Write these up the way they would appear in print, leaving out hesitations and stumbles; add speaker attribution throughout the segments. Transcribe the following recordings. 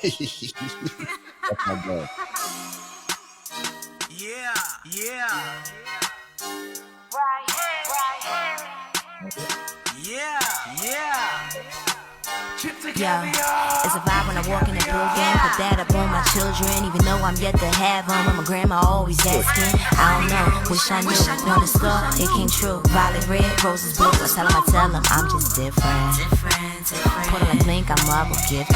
Speaker 1: That's my boy.
Speaker 2: Yeah, yeah. Yeah, yeah.
Speaker 3: Yo, it's a vibe when I walk in the building. Put that up on my children, even though I'm yet to have them. My grandma always asking. I don't know, wish I knew. On the store, it came true. Violet red, roses blue. I tell them I'm just different. Put on a blink, I'm up or gifted.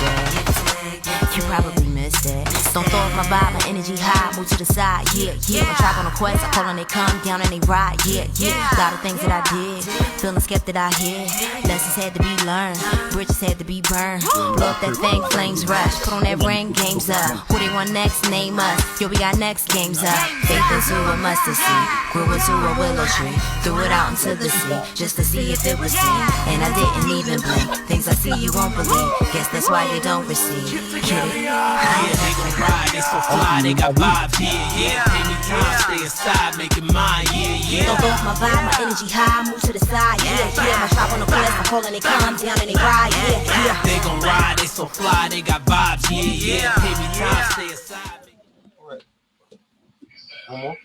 Speaker 3: You probably missed it. Don't throw off my vibe, my energy high. Move to the side, yeah, yeah. I tribe on a quest, I call and they come down and they ride, yeah, yeah. A lot of things that I did, feeling skeptic I hear. Lessons had to be learned, bridges had to be burned. Blow up that thing, flames rush. Put on that ring, games up. Who they want next, name us. Yo, we got next, games up. Faith is who a mustard seed, grew into a willow tree. Threw it out into the sea, just to see if it was seen. And I didn't even blink, things I see you won't believe. Guess that's why you don't receive.
Speaker 2: Yeah, they gon' ride, they so fly, they got vibes, yeah. Pay me time, stay aside, make it mine, yeah.
Speaker 3: Don't throw off my vibe, my energy high, move to the side, yeah, yeah. My shop on the quest, I'm calling, they come down and they ride, yeah, yeah.
Speaker 2: They gon' ride, they so fly, they got vibes, yeah. Pay me time, stay aside.
Speaker 1: One more.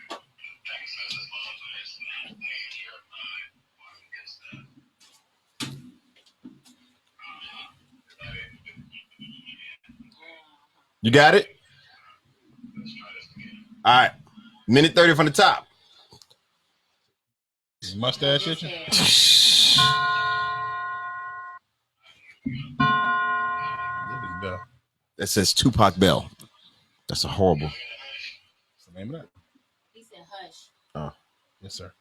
Speaker 1: You got it? All right. Minute 30 from the top.
Speaker 4: Mustache itching?
Speaker 1: That says Tupac Bell. That's a horrible.
Speaker 4: What's the name of that?
Speaker 3: He said hush.
Speaker 1: Oh.
Speaker 4: Yes, sir.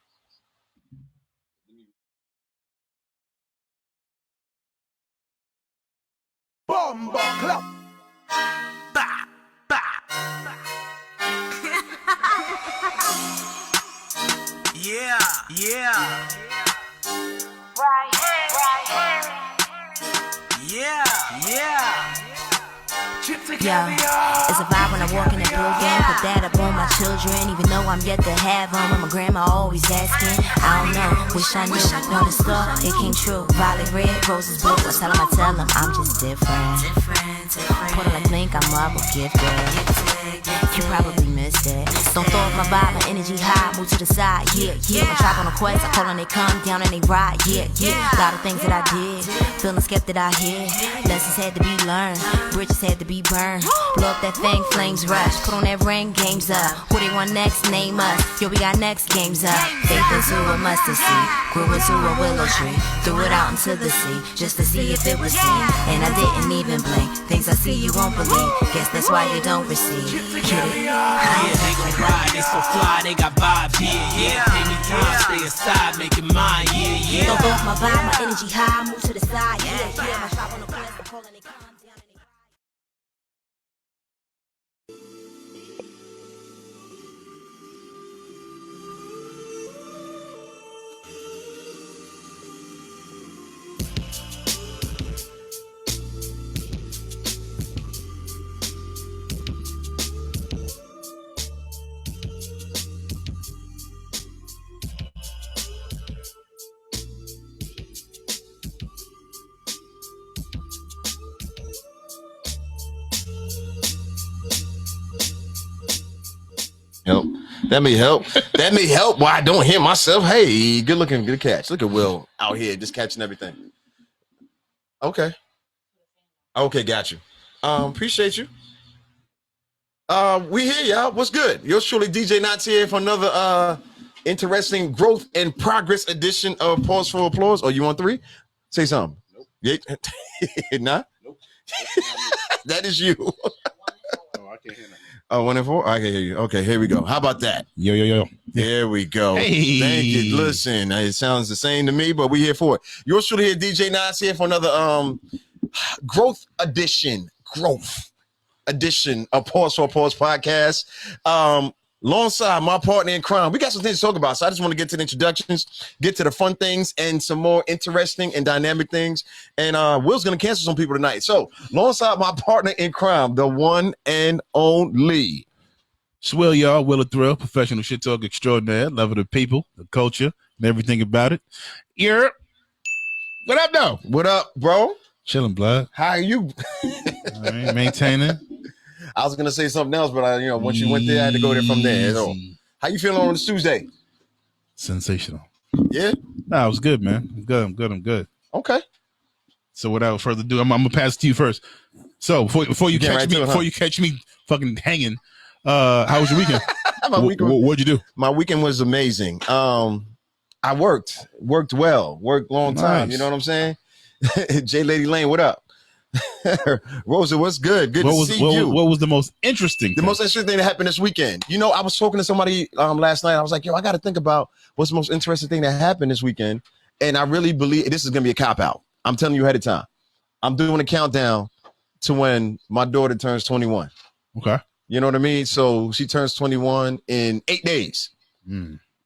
Speaker 2: Bomba clap. Bah, bah. Yeah, yeah. Yeah, yeah.
Speaker 3: Yo, it's a vibe when I walk in the building. Put that up on my children, even though I'm yet to have them. My grandma always asking. I don't know, wish I knew. On the store, it came true. Violet red, roses blue. I tell them I'm just different. Put on a blink, I'm up or gifted. You probably missed it. Don't throw off my vibe, my energy high. Move to the side, yeah, yeah. I tribe on a quest, I call and they come down and they ride, yeah, yeah. A lot of things that I did, feeling skeptic I hear. Lessons had to be learned, bridges had to be burned. Blow up that thing, flames rush. Put on that ring, games up. Who they want next, name us. Yo, we got next, games up. Faith is who a mustard seed, grew into a willow tree. Threw it out into the sea, just to see if it was seen. And I didn't even blink, things I see you won't believe. Guess that's why you don't receive.
Speaker 2: Yeah, they gon' ride, they so fly, they got vibes, yeah. Pay me time, stay aside, make it mine, yeah.
Speaker 3: Don't throw off my vibe, my energy high, move to the side, yeah, yeah. My shop on the quest, I'm calling it come down and they
Speaker 1: Help. That may help. That may help. Why I don't hear myself. Hey, good looking, good catch. Look at Will out here just catching everything. Okay. Okay, got you. Appreciate you. We here, y'all. What's good? Yours truly, DJ Knots here for another interesting growth and progress edition of Pause for Applause. Oh, you want 3? Say something.
Speaker 4: Nope.
Speaker 1: Yeah. Nah?
Speaker 4: Nope.
Speaker 1: That is you.
Speaker 4: Oh, I can't hear nothing.
Speaker 1: Oh, 1 and 4? I can hear you. Okay, here we go. How about that?
Speaker 4: Yo.
Speaker 1: There we go.
Speaker 4: Hey.
Speaker 1: Thank you. Listen, it sounds the same to me, but we here for it. Yours truly here, DJ Nas here for another growth edition of Pause for Pause podcast. Alongside my partner in crime, we got some things to talk about. So I just want to get to the introductions, get to the fun things, and some more interesting and dynamic things. And Will's going to cancel some people tonight. So alongside my partner in crime, the one and only.
Speaker 4: Swill, y'all. Will of Thrill, professional shit talk extraordinaire, love of the people, the culture, and everything about it. Yerrrrr. What up, though?
Speaker 1: What up, bro?
Speaker 4: Chilling, blood.
Speaker 1: How are you?
Speaker 4: All right, maintaining.
Speaker 1: I was gonna say something else, but once you went there, I had to go there from there. So, how you feeling on this Tuesday?
Speaker 4: Sensational.
Speaker 1: Yeah.
Speaker 4: Nah, it was good, man. I'm good.
Speaker 1: Okay.
Speaker 4: So without further ado, I'm gonna pass it to you first. So before you catch me fucking hanging, how was your weekend? What'd you do?
Speaker 1: My weekend was amazing. I worked well, worked long time.
Speaker 4: Nice.
Speaker 1: You know what I'm saying? J Lady Lane, what up? Rosa, what's good? Good to see you.
Speaker 4: What was the most interesting?
Speaker 1: The most interesting thing that happened this weekend. I was talking to somebody last night. I was like, yo, I got to think about what's the most interesting thing that happened this weekend. And I really believe this is going to be a cop out. I'm telling you ahead of time. I'm doing a countdown to when my daughter turns 21.
Speaker 4: Okay.
Speaker 1: You know what I mean? So she turns 21 in 8 days.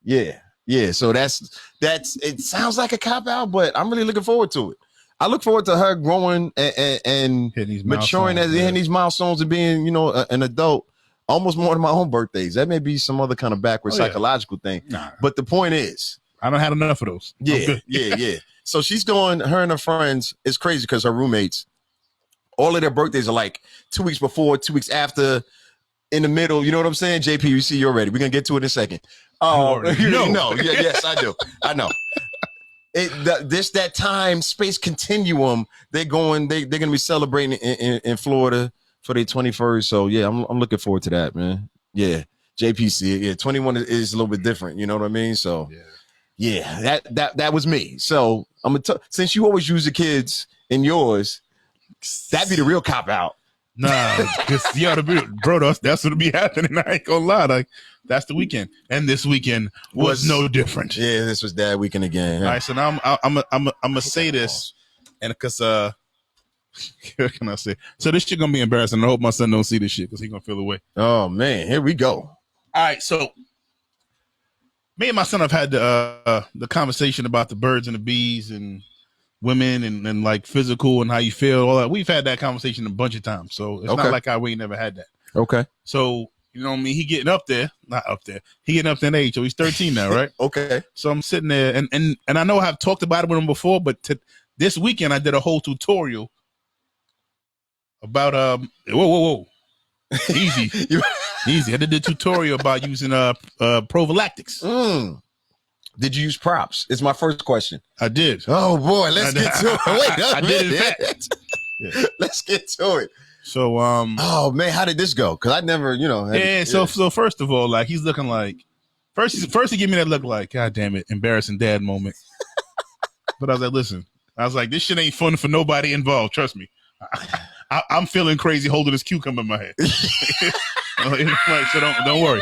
Speaker 1: Yeah. So that's it sounds like a cop out, but I'm really looking forward to it. I look forward to her growing and maturing as hitting these milestones and being, an adult almost more than my own birthdays. That may be some other kind of backward psychological thing. Nah. But the point is,
Speaker 4: I don't have enough of those.
Speaker 1: Yeah. So she's her and her friends. It's crazy because her roommates, all of their birthdays are like 2 weeks before, 2 weeks after, in the middle. You know what I'm saying? JP, you see, you're ready. We're going to get to it in a second. No. Yes, I do. I know. That time space continuum, they're going to be celebrating in Florida for their 21st. So yeah, I'm looking forward to that, man. Yeah. JPC. Yeah. 21 is a little bit different. You know what I mean? So yeah, that was me. So since you always use the kids in yours, that'd be the real cop out.
Speaker 4: Nah, because bro, that's what'll be happening. I ain't gonna lie, like that's the weekend, and this weekend was no different.
Speaker 1: Yeah, this was that weekend again.
Speaker 4: All right, so now I'm gonna say this, and because what can I say? So this shit gonna be embarrassing. I hope my son don't see this shit because he gonna feel away.
Speaker 1: Oh man, here we go.
Speaker 4: All right, so me and my son have had the conversation about the birds and the bees and women and like physical and how you feel, all that. We've had that conversation a bunch of times. So it's not like we never had that.
Speaker 1: Okay.
Speaker 4: So, you know what I mean? He getting up there, not up there. He getting up there in age. So he's 13 now, right?
Speaker 1: Okay. So
Speaker 4: I'm sitting there and I know I've talked about it with him before, but this weekend I did a whole tutorial about, whoa. Easy. Easy. I did a tutorial about using prophylactics.
Speaker 1: Did you use props? It's my first question.
Speaker 4: I did.
Speaker 1: Oh boy, let's get to it. Wait,
Speaker 4: I did in fact.
Speaker 1: Yeah. Let's get to it.
Speaker 4: So
Speaker 1: oh man, how did this go? Because I never,
Speaker 4: So first of all, like he's looking like first he gave me that look like, God damn it, embarrassing dad moment. But I was like, listen, this shit ain't fun for nobody involved. Trust me. I'm feeling crazy holding this cucumber in my head. So don't worry.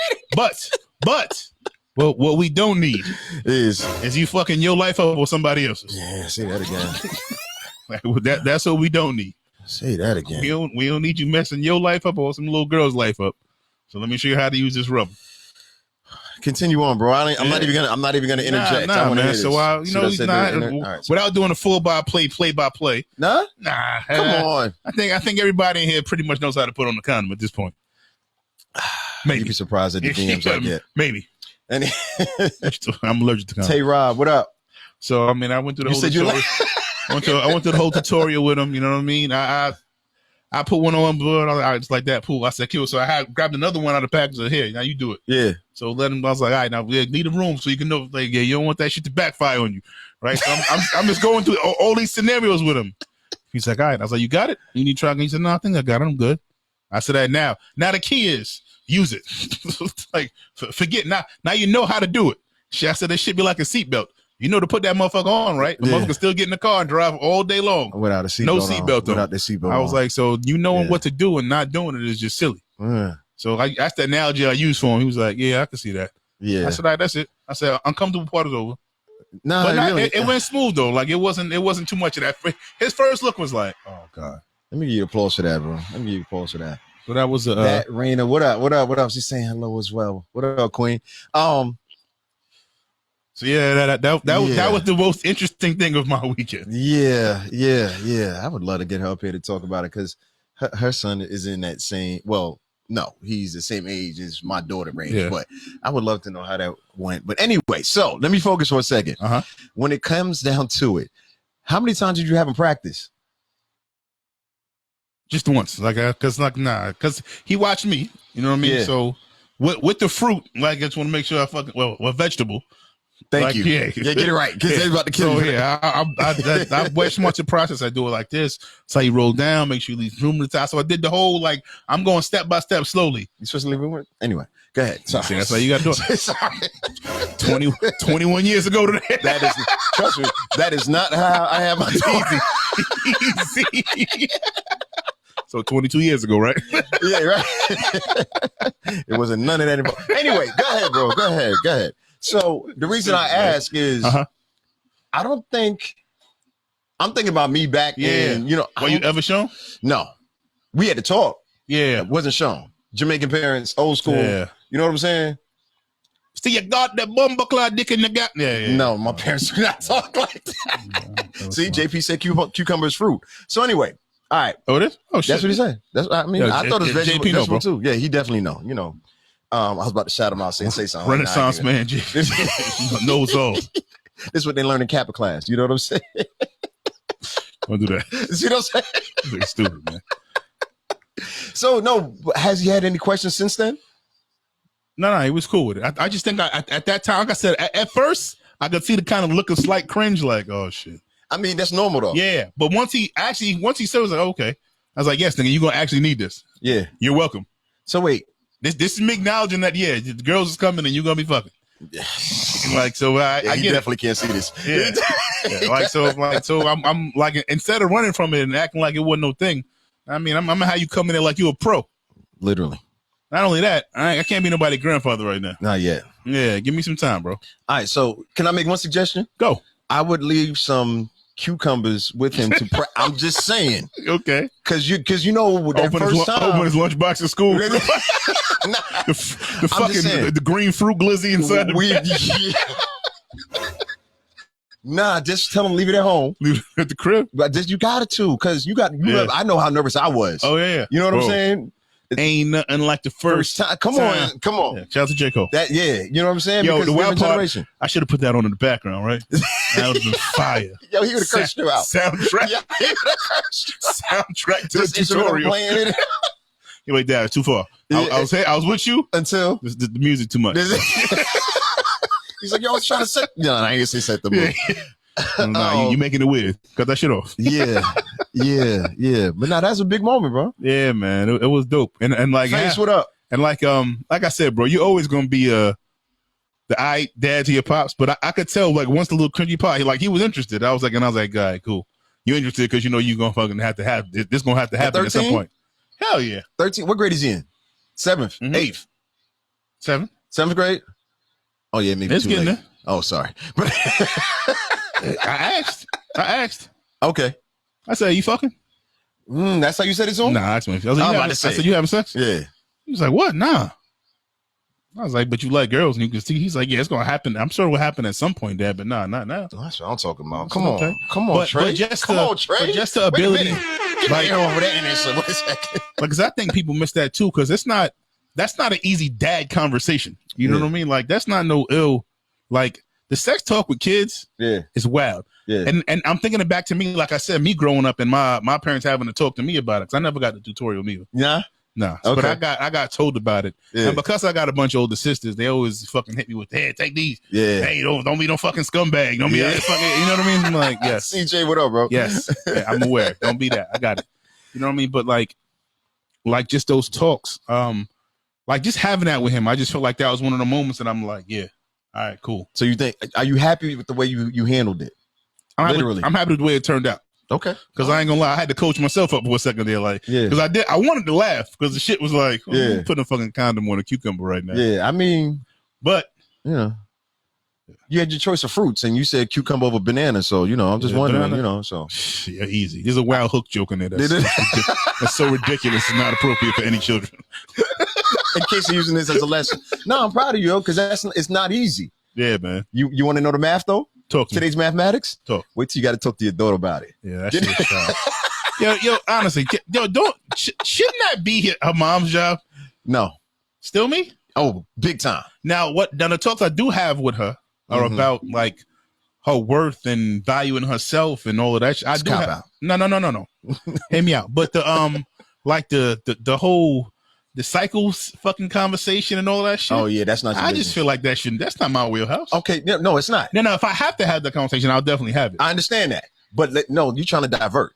Speaker 4: But what we don't need is you fucking your life up or somebody else's.
Speaker 1: Yeah, say that again.
Speaker 4: That's what we don't need.
Speaker 1: Say that again.
Speaker 4: We don't need you messing your life up or some little girl's life up. So let me show you how to use this rubber.
Speaker 1: Continue on, bro. I'm not even gonna interject.
Speaker 4: Nah, man. So without doing a full play by play.
Speaker 1: Nah.
Speaker 4: Come on. I think everybody in here pretty much knows how to put on the condom at this point. Maybe.
Speaker 1: You'd be surprised at the DMs I get.
Speaker 4: Maybe. And I'm allergic to condoms.
Speaker 1: Tay Rob, what up?
Speaker 4: So I mean, I went through the whole tutorial. I went through the whole tutorial with him. You know what I mean? I put one on, but I was like that. Pool. I said, "Cool." So I grabbed another one out of the package. Said, "Here, now you do it."
Speaker 1: Yeah.
Speaker 4: So let him. I was like, "All right, now we need a room so you can know. Like, yeah, you don't want that shit to backfire on you, right?" So I'm just going through all these scenarios with him. He's like, "All right." I was like, "You got it? You need to try?" He said, "No, I think I got it. I'm good." I said, "All right, now the key is." Use it. Like, forget. Now you know how to do it. I said, that should be like a seatbelt. You know to put that motherfucker on, right? The motherfucker still get in the car and drive all day long.
Speaker 1: Without a seatbelt.
Speaker 4: No seatbelt on.
Speaker 1: Without the seatbelt.
Speaker 4: I was like, so you knowing what to do and not doing it is just silly. So that's the analogy I used for him. He was like, yeah, I can see that.
Speaker 1: Yeah.
Speaker 4: I said, all right, that's it. I said, uncomfortable part is over.
Speaker 1: No,
Speaker 4: but it went smooth though. Like it wasn't too much of that. His first look was like, oh God.
Speaker 1: Let me give you applause for that, bro. Let me give you applause for that.
Speaker 4: So that was
Speaker 1: that Raina. What up? She's saying hello as well. What up, Queen?
Speaker 4: So yeah, that was the most interesting thing of my weekend.
Speaker 1: Yeah. I would love to get her up here to talk about it because her son is in that same. Well, no, he's the same age as my daughter range. But I would love to know how that went. But anyway, so let me focus for a second. When it comes down to it, how many times did you have in practice?
Speaker 4: Just once, because he watched me. You know what I mean?
Speaker 1: Yeah.
Speaker 4: So with the fruit, like I just want to make sure I fucking what vegetable.
Speaker 1: Thank you. Yeah, get it right because they're about to kill you.
Speaker 4: Yeah, I way too much the process. I do it like this. So you roll down, make sure you leave room to the top. So I did the whole like I'm going step by step slowly.
Speaker 1: You supposed to leave room? Anyway, go ahead. Sorry.
Speaker 4: See, that's how you got to do it.
Speaker 1: Sorry.
Speaker 4: 21 years ago today.
Speaker 1: That is, trust me, that is not how I have my daughter.
Speaker 4: Easy. So 22 years ago, right?
Speaker 1: Yeah, right. It wasn't none of that involved. Anyway, go ahead, bro. Go ahead. So the reason I ask is I don't think I'm thinking about me back in,
Speaker 4: Were you ever shown?
Speaker 1: No. We had to talk.
Speaker 4: Yeah.
Speaker 1: It wasn't shown. Jamaican parents, old school.
Speaker 4: Yeah.
Speaker 1: You know what I'm saying?
Speaker 4: See, you got that bumbleclad dick in the gap. Yeah.
Speaker 1: No, my parents do not talk like that. See, JP said cucumber is fruit. So anyway, all right.
Speaker 4: Oh, it is? Oh, shit.
Speaker 1: That's what he said. I thought it was vegetable
Speaker 4: too.
Speaker 1: Yeah, he definitely know. I was about to shout him out and say something.
Speaker 4: Renaissance man, JP. Knows all.
Speaker 1: This is what they learn in Kappa class. You know what I'm saying?
Speaker 4: Don't do that.
Speaker 1: See what I'm saying?
Speaker 4: You're stupid, man.
Speaker 1: So, no, has he had any questions since then?
Speaker 4: No, he was cool with it. I just think at that time, like I said, at first, I could see the kind of look of slight cringe, like, oh, shit.
Speaker 1: I mean, that's normal, though.
Speaker 4: Yeah, but once he said it, I was like, okay. I was like, yes, nigga, you're going to actually need this.
Speaker 1: Yeah.
Speaker 4: You're welcome.
Speaker 1: So, wait.
Speaker 4: This is me acknowledging that, yeah, the girls is coming and you're going to be fucking. Like, so I get
Speaker 1: definitely can't see this.
Speaker 4: Yeah. So I'm like, instead of running from it and acting like it wasn't no thing, I mean, I'm gonna have you come in there like you a pro.
Speaker 1: Literally.
Speaker 4: Not only that, I can't be nobody's grandfather right now.
Speaker 1: Not yet.
Speaker 4: Yeah, give me some time, bro.
Speaker 1: All right, so can I make one suggestion?
Speaker 4: Go.
Speaker 1: I would leave some cucumbers with him to I'm just saying.
Speaker 4: Okay.
Speaker 1: Because you know that
Speaker 4: open
Speaker 1: first time.
Speaker 4: Open his lunchbox at school. The fucking the green fruit glizzy inside Nah, just tell him leave it at home. Leave it at the crib.
Speaker 1: But just you got it too, because I know how nervous I was.
Speaker 4: Oh yeah.
Speaker 1: You know what I'm saying?
Speaker 4: Ain't nothing like the first
Speaker 1: time. Come on.
Speaker 4: Yeah, shout out to J. Cole.
Speaker 1: You know what I'm saying?
Speaker 4: Yo,
Speaker 1: because
Speaker 4: the wild part,
Speaker 1: generation.
Speaker 4: I should have put that on in the background, right? That would have been fire.
Speaker 1: Yo, he would have cursed you out.
Speaker 4: Soundtrack.
Speaker 1: Yeah, he would have cursed you out.
Speaker 4: Soundtrack to the tutorial. You're like, Dad, too far. I was with you
Speaker 1: until
Speaker 4: the music too much.
Speaker 1: He's like, yo, I was trying to set. No, I ain't gonna say set the mood.
Speaker 4: You making it weird. Cut that shit off.
Speaker 1: Yeah. But now that's a big moment, bro.
Speaker 4: Yeah, man. It was dope. And like,
Speaker 1: Face, what up?
Speaker 4: And like I said, bro, you're always gonna be the dad to your pops. But I could tell, like, once the little cringy pot, he was interested. I was like, all right, cool. You're interested because you know you're gonna fucking have to have this. Gonna have to happen at some point. Hell yeah.
Speaker 1: 13. What grade is he in? 7th, 8th, 7th grade. Oh yeah, maybe
Speaker 4: it's
Speaker 1: too
Speaker 4: getting
Speaker 1: late.
Speaker 4: there.
Speaker 1: Oh, sorry. But
Speaker 4: I asked.
Speaker 1: Okay.
Speaker 4: I said, you fucking?
Speaker 1: That's how you said it's on?
Speaker 4: Nah, that's me. I said, you having sex?
Speaker 1: Yeah.
Speaker 4: He was like, what? Nah. I was like, but you like girls and you can see. He's like, yeah, it's gonna happen. I'm sure it will happen at some point, Dad, but nah, not now.
Speaker 1: That's what I'm talking about. Come on, Trey.
Speaker 4: But just the ability.
Speaker 1: Get over that innocent. Wait a second.
Speaker 4: Because I think people miss that too, because that's not an easy dad conversation. You know what I mean? Like, that's not no ill. Like, the sex talk with kids is wild. Yeah. And I'm thinking it back to me, like I said, me growing up and my parents having to talk to me about it, because I never got the tutorial neither.
Speaker 1: Yeah.
Speaker 4: No. Okay. But I got told about it. Yeah. And because I got a bunch of older sisters, they always fucking hit me with, hey, take these. Yeah. Hey, don't be no fucking scumbag. Don't be fucking, you know what I mean? I'm like, yes.
Speaker 1: CJ, what up, bro?
Speaker 4: Yes. Yeah, I'm aware. Don't be that. I got it. You know what I mean? But like just those talks, like just having that with him, I just felt like that was one of the moments that I'm like, yeah. All right, cool.
Speaker 1: So are you happy with the way you handled it?
Speaker 4: I'm happy with the way it turned out.
Speaker 1: Okay.
Speaker 4: Because I ain't gonna lie, I had to coach myself up for a second there, like, because I wanted to laugh because the shit was like, I'm putting a fucking condom on a cucumber right now.
Speaker 1: Yeah, I mean,
Speaker 4: but
Speaker 1: you had your choice of fruits, and you said cucumber over banana. So I'm just wondering, banana. So
Speaker 4: yeah, easy. There's a wild hook joke in there. That's so ridiculous. It's not appropriate for any children.
Speaker 1: In case you're using this as a lesson. No, I'm proud of you, because it's not easy.
Speaker 4: Yeah, man.
Speaker 1: You want to know the math though?
Speaker 4: Talk to
Speaker 1: today's
Speaker 4: me.
Speaker 1: Mathematics.
Speaker 4: Talk.
Speaker 1: Wait till you got to talk to your daughter about it.
Speaker 4: Yeah, that shit is yo, honestly, shouldn't that be her mom's job?
Speaker 1: No.
Speaker 4: Still me?
Speaker 1: Oh, big time. Now
Speaker 4: the talks I do have with her are about like her worth and valuing herself and all of that. I do have. No. Hear me out. But like the whole the cycles fucking conversation and all that shit.
Speaker 1: Oh yeah, that's not. Your
Speaker 4: I
Speaker 1: business.
Speaker 4: just feel like that's not my wheelhouse.
Speaker 1: Okay, no, it's not.
Speaker 4: No, if I have to have the conversation, I'll definitely have it.
Speaker 1: I understand that, but no, you're trying to divert.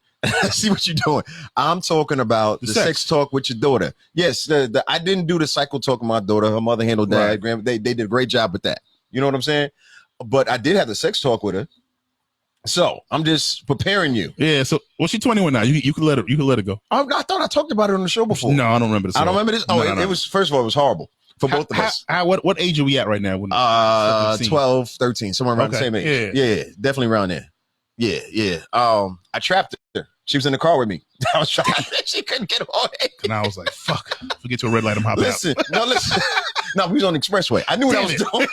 Speaker 1: See what you're doing. I'm talking about the sex talk with your daughter. Yes, I didn't do the cycle talk with my daughter. Her mother handled that.
Speaker 4: Right.
Speaker 1: Grandma, they did a great job with that. You know what I'm saying? But I did have the sex talk with her. So I'm just preparing you.
Speaker 4: Yeah. So she's 21 now. You can let her. You can let her go.
Speaker 1: I thought I talked about it on the show before.
Speaker 4: No, I don't remember this.
Speaker 1: I don't remember this. Oh, no. It was, first of all, it was horrible for both of us.
Speaker 4: What age are we at right now?
Speaker 1: 12, 13, somewhere around the same age. Yeah, definitely around there. Yeah. I trapped her. She was in the car with me. I was trying. She couldn't get on it.
Speaker 4: And I was like, "Fuck! If we get to a red light, I'm hopping out."
Speaker 1: Listen. No, we was on the expressway. I knew what I was doing.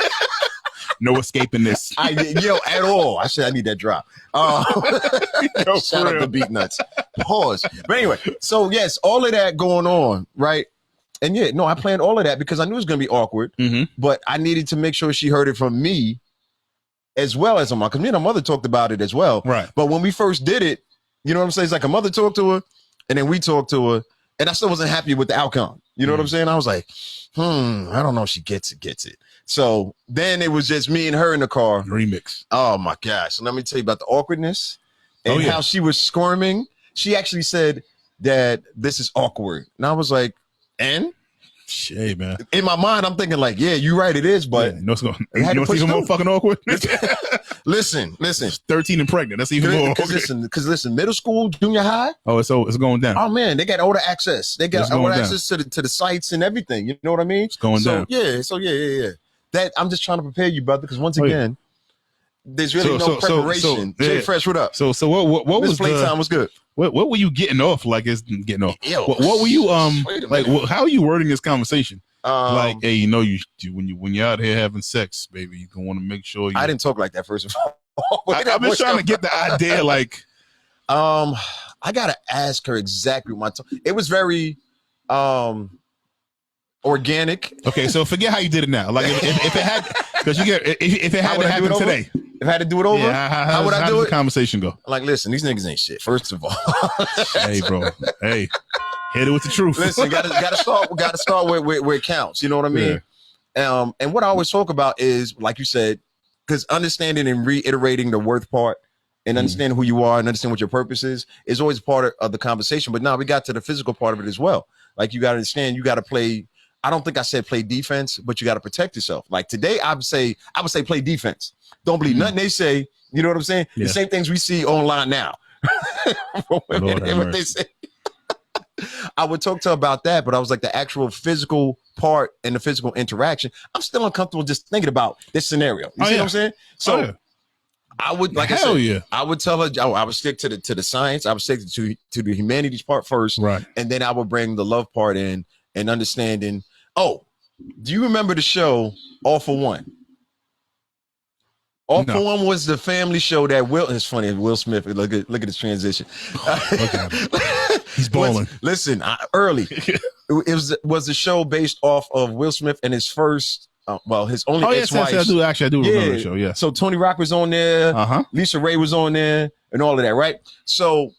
Speaker 4: No escaping this.
Speaker 1: At all. I said I need that drop. Shout out to Beat Nuts. Pause. But anyway, so yes, all of that going on, right? And I planned all of that because I knew it was going to be awkward, but I needed to make sure she heard it from me as well as her mom. Because me and her mother talked about it as well.
Speaker 4: Right.
Speaker 1: But when we first did it, you know what I'm saying? It's like a mother talked to her, and then we talked to her, and I still wasn't happy with the outcome. You know what I'm saying? I was like, I don't know if she gets it. So then it was just me and her in the car.
Speaker 4: Remix.
Speaker 1: Oh my gosh. So let me tell you about the awkwardness and how she was squirming. She actually said that this is awkward. And I was like, and?
Speaker 4: Shit, man.
Speaker 1: In my mind, I'm thinking like, yeah, you're right, it is, but
Speaker 4: you know what's even more fucking awkward?
Speaker 1: Listen.
Speaker 4: 13 and pregnant. That's even more awkward.
Speaker 1: Because listen, middle school, junior high.
Speaker 4: Oh, it's going down.
Speaker 1: Oh man, they got older access. They got older access to the sites and everything. You know what I mean?
Speaker 4: It's going down.
Speaker 1: Yeah. That I'm just trying to prepare you, brother, because once again, there's really no preparation. Jay Fresh, what up?
Speaker 4: So what was
Speaker 1: playtime was good.
Speaker 4: What were you getting off? Like it's getting off.
Speaker 1: Yo,
Speaker 4: what were you like? How are you wording this conversation? Like, hey, you when you're out here having sex, baby, you gonna want to make sure.
Speaker 1: I didn't talk like that first of all.
Speaker 4: I'm just trying to get the idea. Like,
Speaker 1: I gotta ask her exactly what it was very organic.
Speaker 4: Okay, so forget how you did it now. Like if it had, because if it had to happen today.
Speaker 1: If I had to do it over, how would I do it?
Speaker 4: The conversation go?
Speaker 1: Like, listen, these niggas ain't shit. First of all,
Speaker 4: hey, bro, hey, hit it with the truth.
Speaker 1: Listen, gotta start where it counts. You know what I mean? Yeah. And what I always talk about is, like you said, because understanding and reiterating the worth part and understanding who you are and understand what your purpose is always part of the conversation. But now we got to the physical part of it as well. Like, you got to understand, you got to play. I don't think I said play defense, but you got to protect yourself. Like today, I would say play defense. Don't believe nothing they say. You know what I'm saying? Yeah. The same things we see online now. What they say. I would talk to her about that, but I was like, the actual physical part and the physical interaction, I'm still uncomfortable just thinking about this scenario. You see what I'm saying? So I would, like I would tell her, I would stick to the science. I would stick to the humanities part first,
Speaker 4: right? And
Speaker 1: then I would bring the love part in and understanding. Oh, do you remember the show All for One? All for One was the family show that it's funny. Will Smith, look at his transition.
Speaker 4: He's balling.
Speaker 1: Listen, early. It was a show based off of Will Smith and his first, his only ex-wife.
Speaker 4: I do remember the show. Yeah.
Speaker 1: So Tony Rock was on there. Lisa Ray was on there, and all of that, right? So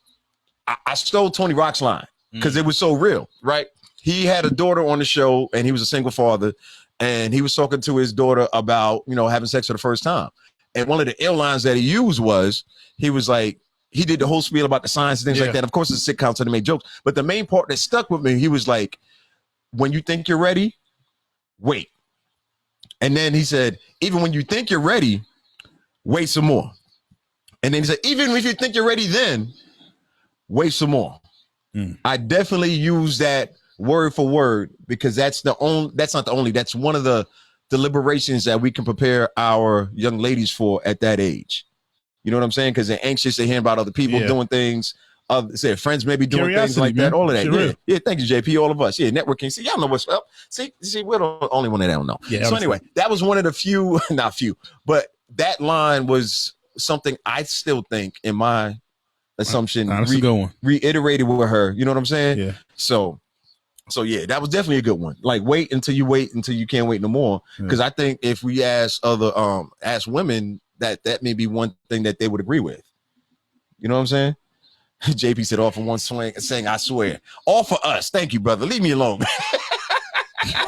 Speaker 1: I stole Tony Rock's line because it was so real, right? He had a daughter on the show, and he was a single father, and he was talking to his daughter about, having sex for the first time. And one of the ill lines that he used was, he was like, he did the whole spiel about the science and things like that. Of course, it's a sitcom, so they made jokes. But the main part that stuck with me, he was like, when you think you're ready, wait. And then he said, even when you think you're ready, wait some more. And then he said, even if you think you're ready, then wait some more. I definitely use that word for word, because that's not the only, that's one of the deliberations that we can prepare our young ladies for at that age. You know what I'm saying? Because they're anxious to hear about other people doing things. Their friends may be doing things like that. All of that. Yeah. Thank you, JP. All of us. Yeah. Networking. See, y'all know what's up. See, we're the only one that don't know. Yeah, so anyway, that was one of the few, not few, but that line was something I still think, in my assumption, reiterated with her. You know what I'm saying?
Speaker 4: Yeah.
Speaker 1: So yeah, that was definitely a good one. Like, wait until you can't wait no more. Because I think if we ask women, that may be one thing that they would agree with. You know what I'm saying? JP said, "All for one swing," saying, "I swear, all for us." Thank you, brother. Leave me alone.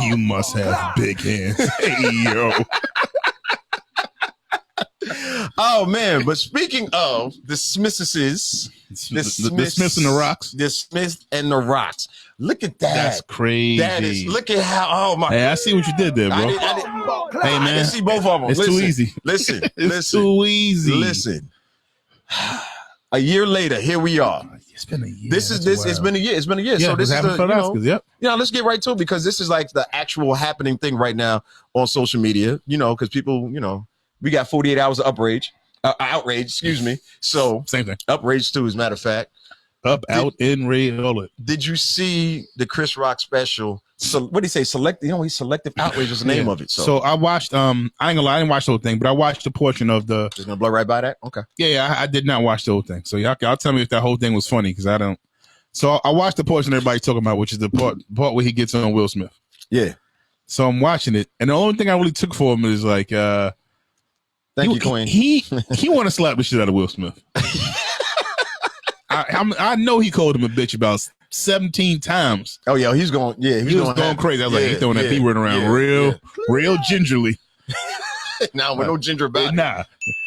Speaker 4: You must have big hands. Hey, yo.
Speaker 1: Oh man! But speaking of the Smiths
Speaker 4: and the Rocks.
Speaker 1: The Smiths and the Rocks. Look at that.
Speaker 4: That's crazy.
Speaker 1: That is. Look at how. Oh my.
Speaker 4: Hey, I see what you did there, bro.
Speaker 1: Hey man, I can see both of them.
Speaker 4: It's too easy.
Speaker 1: Listen.
Speaker 4: It's too easy.
Speaker 1: Listen. A year later, here we are.
Speaker 4: It's been a year.
Speaker 1: It's been a year. It's been a year.
Speaker 4: Yeah,
Speaker 1: so this is the,
Speaker 4: Oscars, yep.
Speaker 1: Let's get right to it because this is like the actual happening thing right now on social media. Because people, we got 48 hours of outrage. Excuse me. So
Speaker 4: same thing.
Speaker 1: Outrage too, as a matter of fact.
Speaker 4: Enrage, all it.
Speaker 1: Did you see the Chris Rock special? So what did he say? He's selective outrage was the name of it. So
Speaker 4: I watched. I ain't gonna lie, I didn't watch the whole thing, but I watched a portion of the.
Speaker 1: Just gonna blow right by that. Okay.
Speaker 4: Yeah, I did not watch the whole thing. So y'all tell me if that whole thing was funny because I don't. So I watched the portion everybody's talking about, which is the part where he gets on Will Smith.
Speaker 1: Yeah.
Speaker 4: So I'm watching it, and the only thing I really took for him is like,
Speaker 1: thank you, Queen.
Speaker 4: He want to slap the shit out of Will Smith. I know he called him a bitch about 17 times.
Speaker 1: Oh yeah, he's going. Yeah,
Speaker 4: he was going crazy. I was like, he's throwing that P word around real gingerly.
Speaker 1: Nah, with no ginger about it.
Speaker 4: Nah,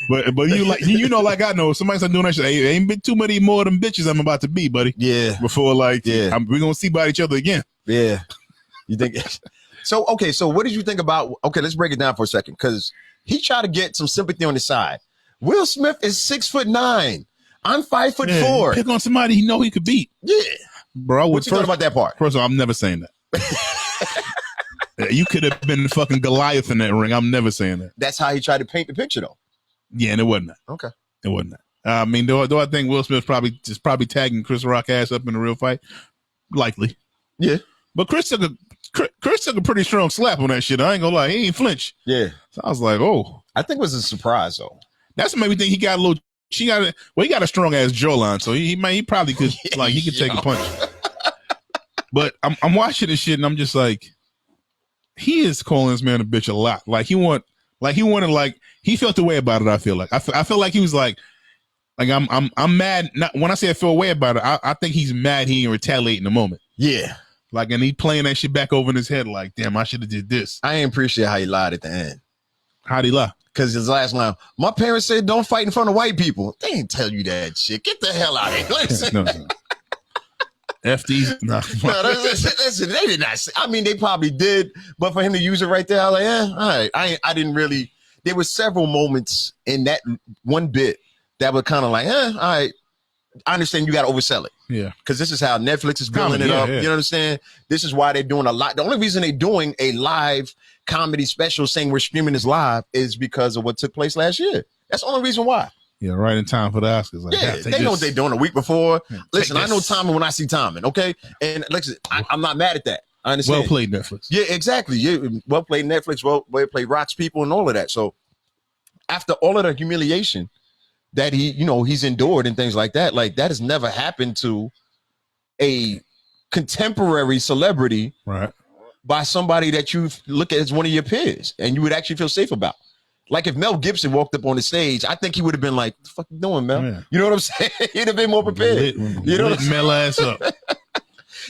Speaker 4: but like I know, somebody's doing that shit. Hey, ain't been too many more of them bitches I'm about to be, buddy.
Speaker 1: Yeah.
Speaker 4: Before we're gonna see about each other again.
Speaker 1: Yeah. You think? So okay. So what did you think about? Okay, let's break it down for a second because he tried to get some sympathy on his side. Will Smith is 6'9". I'm 5'4".
Speaker 4: Pick on somebody he know he could beat.
Speaker 1: Yeah,
Speaker 4: bro.
Speaker 1: What you thought about that part?
Speaker 4: First of all, I'm never saying that. You could have been fucking Goliath in that ring. I'm never saying that.
Speaker 1: That's how he tried to paint the picture, though.
Speaker 4: Yeah, and it wasn't that.
Speaker 1: Okay,
Speaker 4: it wasn't that. I mean, though I think Will Smith's probably tagging Chris Rock ass up in a real fight, likely.
Speaker 1: Yeah,
Speaker 4: but Chris took a pretty strong slap on that shit. I ain't gonna lie, he ain't flinch.
Speaker 1: Yeah,
Speaker 4: so I was like, oh,
Speaker 1: I think it was a surprise though.
Speaker 4: That's what made me think he got a little. He got a strong ass jawline, so he probably could he could take a punch. But I'm watching this shit and I'm just like, he is calling this man a bitch a lot. He felt the way about it. I feel like I feel like he was like I'm mad. Not when I say I feel a way about it, I think he's mad he didn't retaliate in the moment.
Speaker 1: Yeah,
Speaker 4: and he playing that shit back over in his head. Like, damn, I should have did this.
Speaker 1: I ain't appreciate how he lied at the end.
Speaker 4: How'd he lie?
Speaker 1: Because his last line, my parents said don't fight in front of white people. They ain't tell you that shit. Get the hell out of here. Listen.
Speaker 4: No. FDs. No,
Speaker 1: listen, they did not say. I mean, they probably did, but for him to use it right there, I was like, all right. I didn't really. There were several moments in that one bit that were kind of like, all right. I understand you got to oversell it.
Speaker 4: Yeah.
Speaker 1: Because this is how Netflix is building it up. Yeah. You know what I'm saying? This is why they're doing a lot. The only reason they're doing a live comedy special saying we're streaming this live is because of what took place last year. That's the only reason why.
Speaker 4: Yeah, right in time for the Oscars. Like,
Speaker 1: yeah, they know what they're doing a week before. Yeah, listen, I know timing when I see timing, okay? And listen, I'm not mad at that. I understand.
Speaker 4: Well played, Netflix.
Speaker 1: Yeah, exactly. Yeah, well played, Netflix. Well played, Rock's people and all of that. So after all of the humiliation that he's endured and things like that has never happened to a contemporary celebrity,
Speaker 4: right?
Speaker 1: By somebody that you look at as one of your peers and you would actually feel safe about. Like if Mel Gibson walked up on the stage, I think he would have been like, "The fuck you doing, Mel?" Yeah. You know what I'm saying? He'd have been more prepared. You know what I'm saying?
Speaker 4: Mel ass up.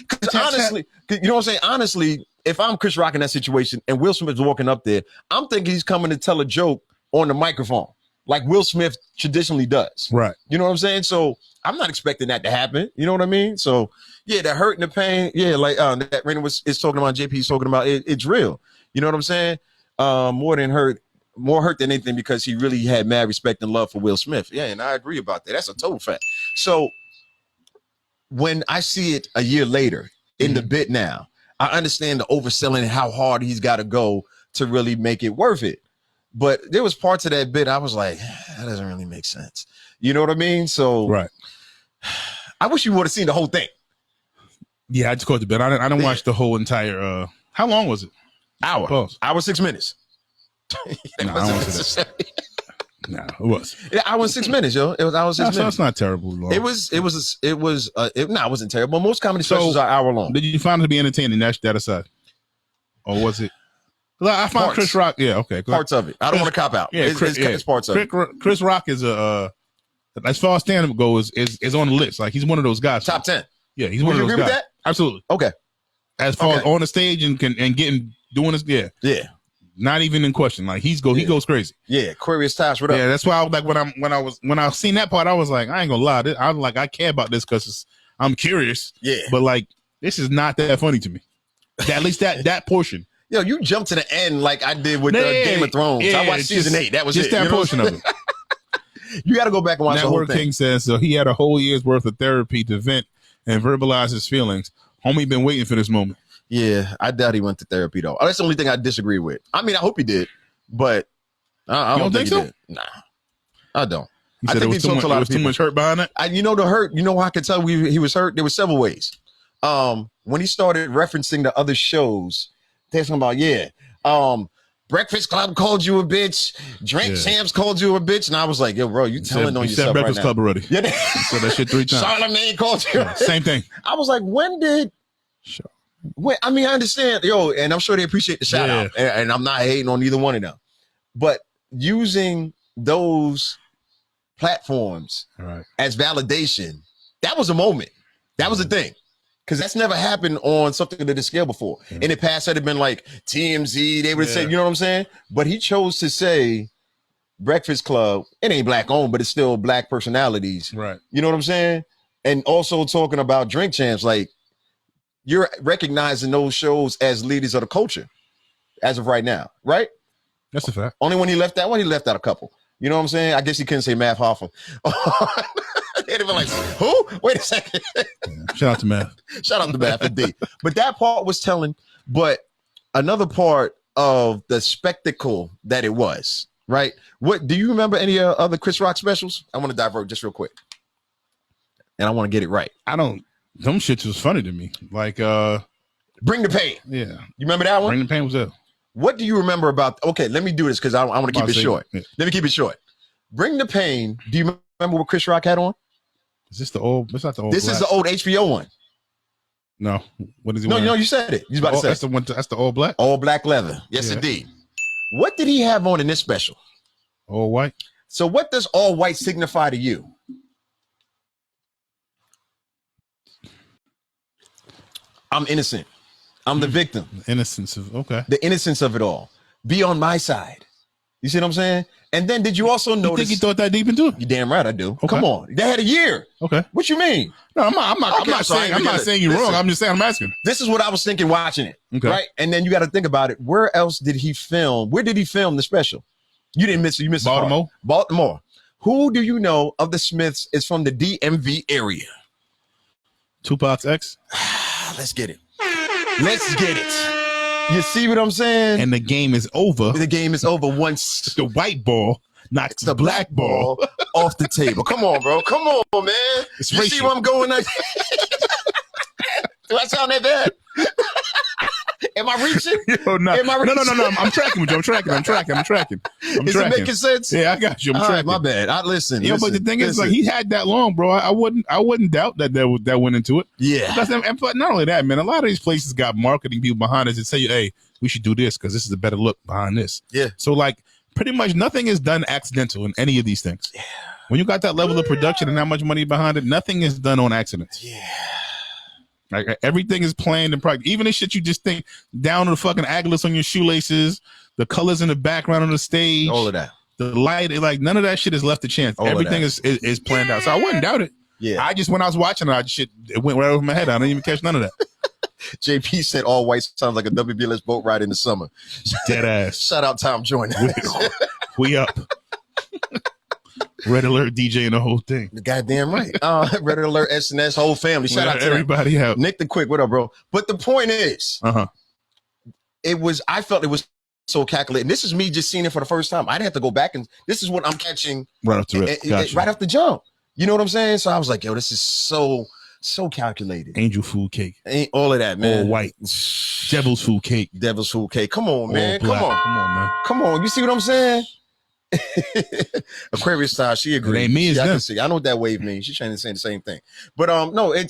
Speaker 1: Because honestly, you know what I'm saying? Honestly, if I'm Chris Rock in that situation and Will Smith is walking up there, I'm thinking he's coming to tell a joke on the microphone, like Will Smith traditionally does.
Speaker 4: Right.
Speaker 1: You know what I'm saying? So I'm not expecting that to happen. You know what I mean? So yeah, the hurt and the pain. Yeah, like that Raina is talking about. JP's talking about. It's real. You know what I'm saying? More hurt than anything because he really had mad respect and love for Will Smith. Yeah, and I agree about that. That's a total fact. So when I see it a year later in the bit now, I understand the overselling and how hard he's got to go to really make it worth it. But there was parts of that bit I was like, that doesn't really make sense. You know what I mean? So
Speaker 4: right.
Speaker 1: I wish you would have seen the whole thing.
Speaker 4: Yeah, I just caught the bit. I didn't watch the whole entire. How long was it?
Speaker 1: Hour.
Speaker 4: Pause.
Speaker 1: Hour 6 minutes.
Speaker 4: No, it was.
Speaker 1: Yeah, hour and 6 minutes, yo. It was hour 6 minutes.
Speaker 4: That's not terrible long.
Speaker 1: It wasn't terrible. Most comedy specials are hour long.
Speaker 4: Did you find it to be entertaining? That aside, or was it? I found Chris Rock. Yeah, okay.
Speaker 1: Parts of it. I don't want to cop out.
Speaker 4: Yeah,
Speaker 1: it's parts of it.
Speaker 4: Chris Rock is as far as stand-up goes, is on the list. Like, he's one of those guys.
Speaker 1: Top 10.
Speaker 4: Yeah, he's
Speaker 1: Would
Speaker 4: one
Speaker 1: you
Speaker 4: of those
Speaker 1: agree
Speaker 4: guys.
Speaker 1: with that?
Speaker 4: Absolutely.
Speaker 1: Okay.
Speaker 4: As far as on the stage and doing this,
Speaker 1: Yeah.
Speaker 4: not even in question. Like, he goes crazy.
Speaker 1: Yeah, Aquarius Tosh, what up?
Speaker 4: Yeah, that's why I was like, when I seen that part, I was like, I ain't gonna lie, I'm like, I care about this because I'm curious.
Speaker 1: Yeah.
Speaker 4: But like, this is not that funny to me. At least that portion.
Speaker 1: Yo, you jumped to the end like I did with Game of Thrones.
Speaker 4: Yeah,
Speaker 1: I watched season 8. That was
Speaker 4: just
Speaker 1: it.
Speaker 4: that portion of it.
Speaker 1: You got to go back and watch the whole
Speaker 4: Network
Speaker 1: thing.
Speaker 4: King says so. He had a whole year's worth of therapy to vent and verbalize his feelings. Homie been waiting for this moment.
Speaker 1: Yeah, I doubt he went to therapy though. That's the only thing I disagree with. I mean, I hope he did, but I don't think
Speaker 4: so?
Speaker 1: he did. Nah, I don't.
Speaker 4: He
Speaker 1: I
Speaker 4: said
Speaker 1: think
Speaker 4: there was too much hurt behind it.
Speaker 1: You know the hurt. You know how I could tell he was hurt. There were several ways. When he started referencing the other shows, they're talking about Breakfast Club called you a bitch. Drink Champs called you a bitch, and I was like, yo, bro, you telling on yourself
Speaker 4: said Breakfast
Speaker 1: right
Speaker 4: Club
Speaker 1: now.
Speaker 4: already.
Speaker 1: Yeah,
Speaker 4: He said that shit 3 times.
Speaker 1: Charlamagne called you.
Speaker 4: Yeah, same thing.
Speaker 1: I was like, when did?
Speaker 4: Sure.
Speaker 1: I mean, I understand, and I'm sure they appreciate the shout out, and I'm not hating on either one of them, but using those platforms as validation, that was a moment. That was a thing. Because that's never happened on something to this scale before. In the past, had it been like TMZ, they would have said, you know what I'm saying? But he chose to say Breakfast Club. It ain't black owned, but it's still black personalities.
Speaker 4: Right.
Speaker 1: You know what I'm saying? And also talking about Drink Champs, like you're recognizing those shows as leaders of the culture as of right now, right?
Speaker 4: That's a fact.
Speaker 1: Only when he left that one, he left out a couple. You know what I'm saying? I guess he couldn't say Math Hoffa. They'd have been like, who? Wait a second.
Speaker 4: Shout out to Math.
Speaker 1: Shout out to Math and D. But that part was telling. But another part of the spectacle that it was, right? What do you remember any other Chris Rock specials? I want to divert just real quick. And I want to get it right.
Speaker 4: Them shits was funny to me. Like
Speaker 1: Bring the Pain.
Speaker 4: Yeah.
Speaker 1: You remember that one?
Speaker 4: Bring the Pain was up.
Speaker 1: What do you remember about? Okay, let me do this because I want to keep it short.
Speaker 4: Yeah.
Speaker 1: Let me keep it short. Bring the Pain. Do you remember what Chris Rock had on?
Speaker 4: Is this the old? It's not the old.
Speaker 1: This is the old HBO one.
Speaker 4: No. What is it?
Speaker 1: No, you said it. He's about to say
Speaker 4: that's the one. That's the all black.
Speaker 1: All black leather. Yes, indeed. What did he have on in this special?
Speaker 4: All white.
Speaker 1: So what does all white signify to you? I'm innocent. I'm the victim.
Speaker 4: The innocence of the
Speaker 1: innocence of it all. Be on my side. You see what I'm saying? And then did you also notice?
Speaker 4: You think he thought that deep into it?
Speaker 1: You damn right I do. Okay. Come on. They had a year.
Speaker 4: Okay.
Speaker 1: What you mean?
Speaker 4: No, I'm not saying you're wrong. I'm just saying I'm asking.
Speaker 1: This is what I was thinking watching it.
Speaker 4: Okay.
Speaker 1: Right? And then you got to think about it. Where else did he film? Where did he film the special? You didn't miss it. You missed
Speaker 4: Baltimore.
Speaker 1: Baltimore. Who do you know of the Smiths is from the DMV area?
Speaker 4: Tupac's ex.
Speaker 1: Let's get it. Let's get it. You see what I'm saying?
Speaker 4: And the game is over.
Speaker 1: The game is over once
Speaker 4: the white ball knocks
Speaker 1: the black ball off the table. Come on, bro. Come on, man.
Speaker 4: It's
Speaker 1: you
Speaker 4: racial.
Speaker 1: See where I'm going? Do I sound that bad? Am I reaching?
Speaker 4: Yo, no.
Speaker 1: Am I reaching?
Speaker 4: No. I'm tracking with you. I'm tracking.
Speaker 1: Is it making sense?
Speaker 4: Yeah, I got you. I'm
Speaker 1: All
Speaker 4: tracking.
Speaker 1: right, my bad. Listen.
Speaker 4: But the thing is, like, he had that long, bro. I wouldn't doubt that went into it.
Speaker 1: Yeah.
Speaker 4: But not only that, man. A lot of these places got marketing people behind us that say, "Hey, we should do this because this is a better look behind this."
Speaker 1: Yeah.
Speaker 4: So, like, pretty much nothing is done accidental in any of these things.
Speaker 1: Yeah.
Speaker 4: When you got that level of production and that much money behind it, nothing is done on accident.
Speaker 1: Yeah.
Speaker 4: Like, everything is planned and practiced. Even the shit you just think down to the fucking agulus on your shoelaces, the colors in the background on the stage,
Speaker 1: all of that,
Speaker 4: the light, like none of that shit is left to chance. Everything is planned out. So I wouldn't doubt it.
Speaker 1: Yeah.
Speaker 4: I just, when I was watching it, it went right over my head. I didn't even catch none of that.
Speaker 1: JP said all white sounds like a WBLS boat ride in the summer.
Speaker 4: Dead ass.
Speaker 1: Shout out Tom Joyner.
Speaker 4: We up. Red Alert DJ and the whole thing.
Speaker 1: Goddamn right. Red Alert S10 whole family. Shout out to
Speaker 4: everybody out.
Speaker 1: Nick the Quick, what up, bro? But the point is, I felt it was so calculated. And this is me just seeing it for the first time. I didn't have to go back, and this is what I'm catching
Speaker 4: right off the rip.
Speaker 1: Right off the jump. You know what I'm saying? So I was like, yo, this is so calculated.
Speaker 4: Angel food cake.
Speaker 1: Ain't all of that, man.
Speaker 4: All white. Devil's food cake.
Speaker 1: Devil's food cake. Come on, man.
Speaker 4: Come on, man.
Speaker 1: Come on. You see what I'm saying? Aquarius style, she agreed.
Speaker 4: It ain't me, it's
Speaker 1: I
Speaker 4: them.
Speaker 1: can see. I know what that wave means. She's trying to say the same thing. But no, I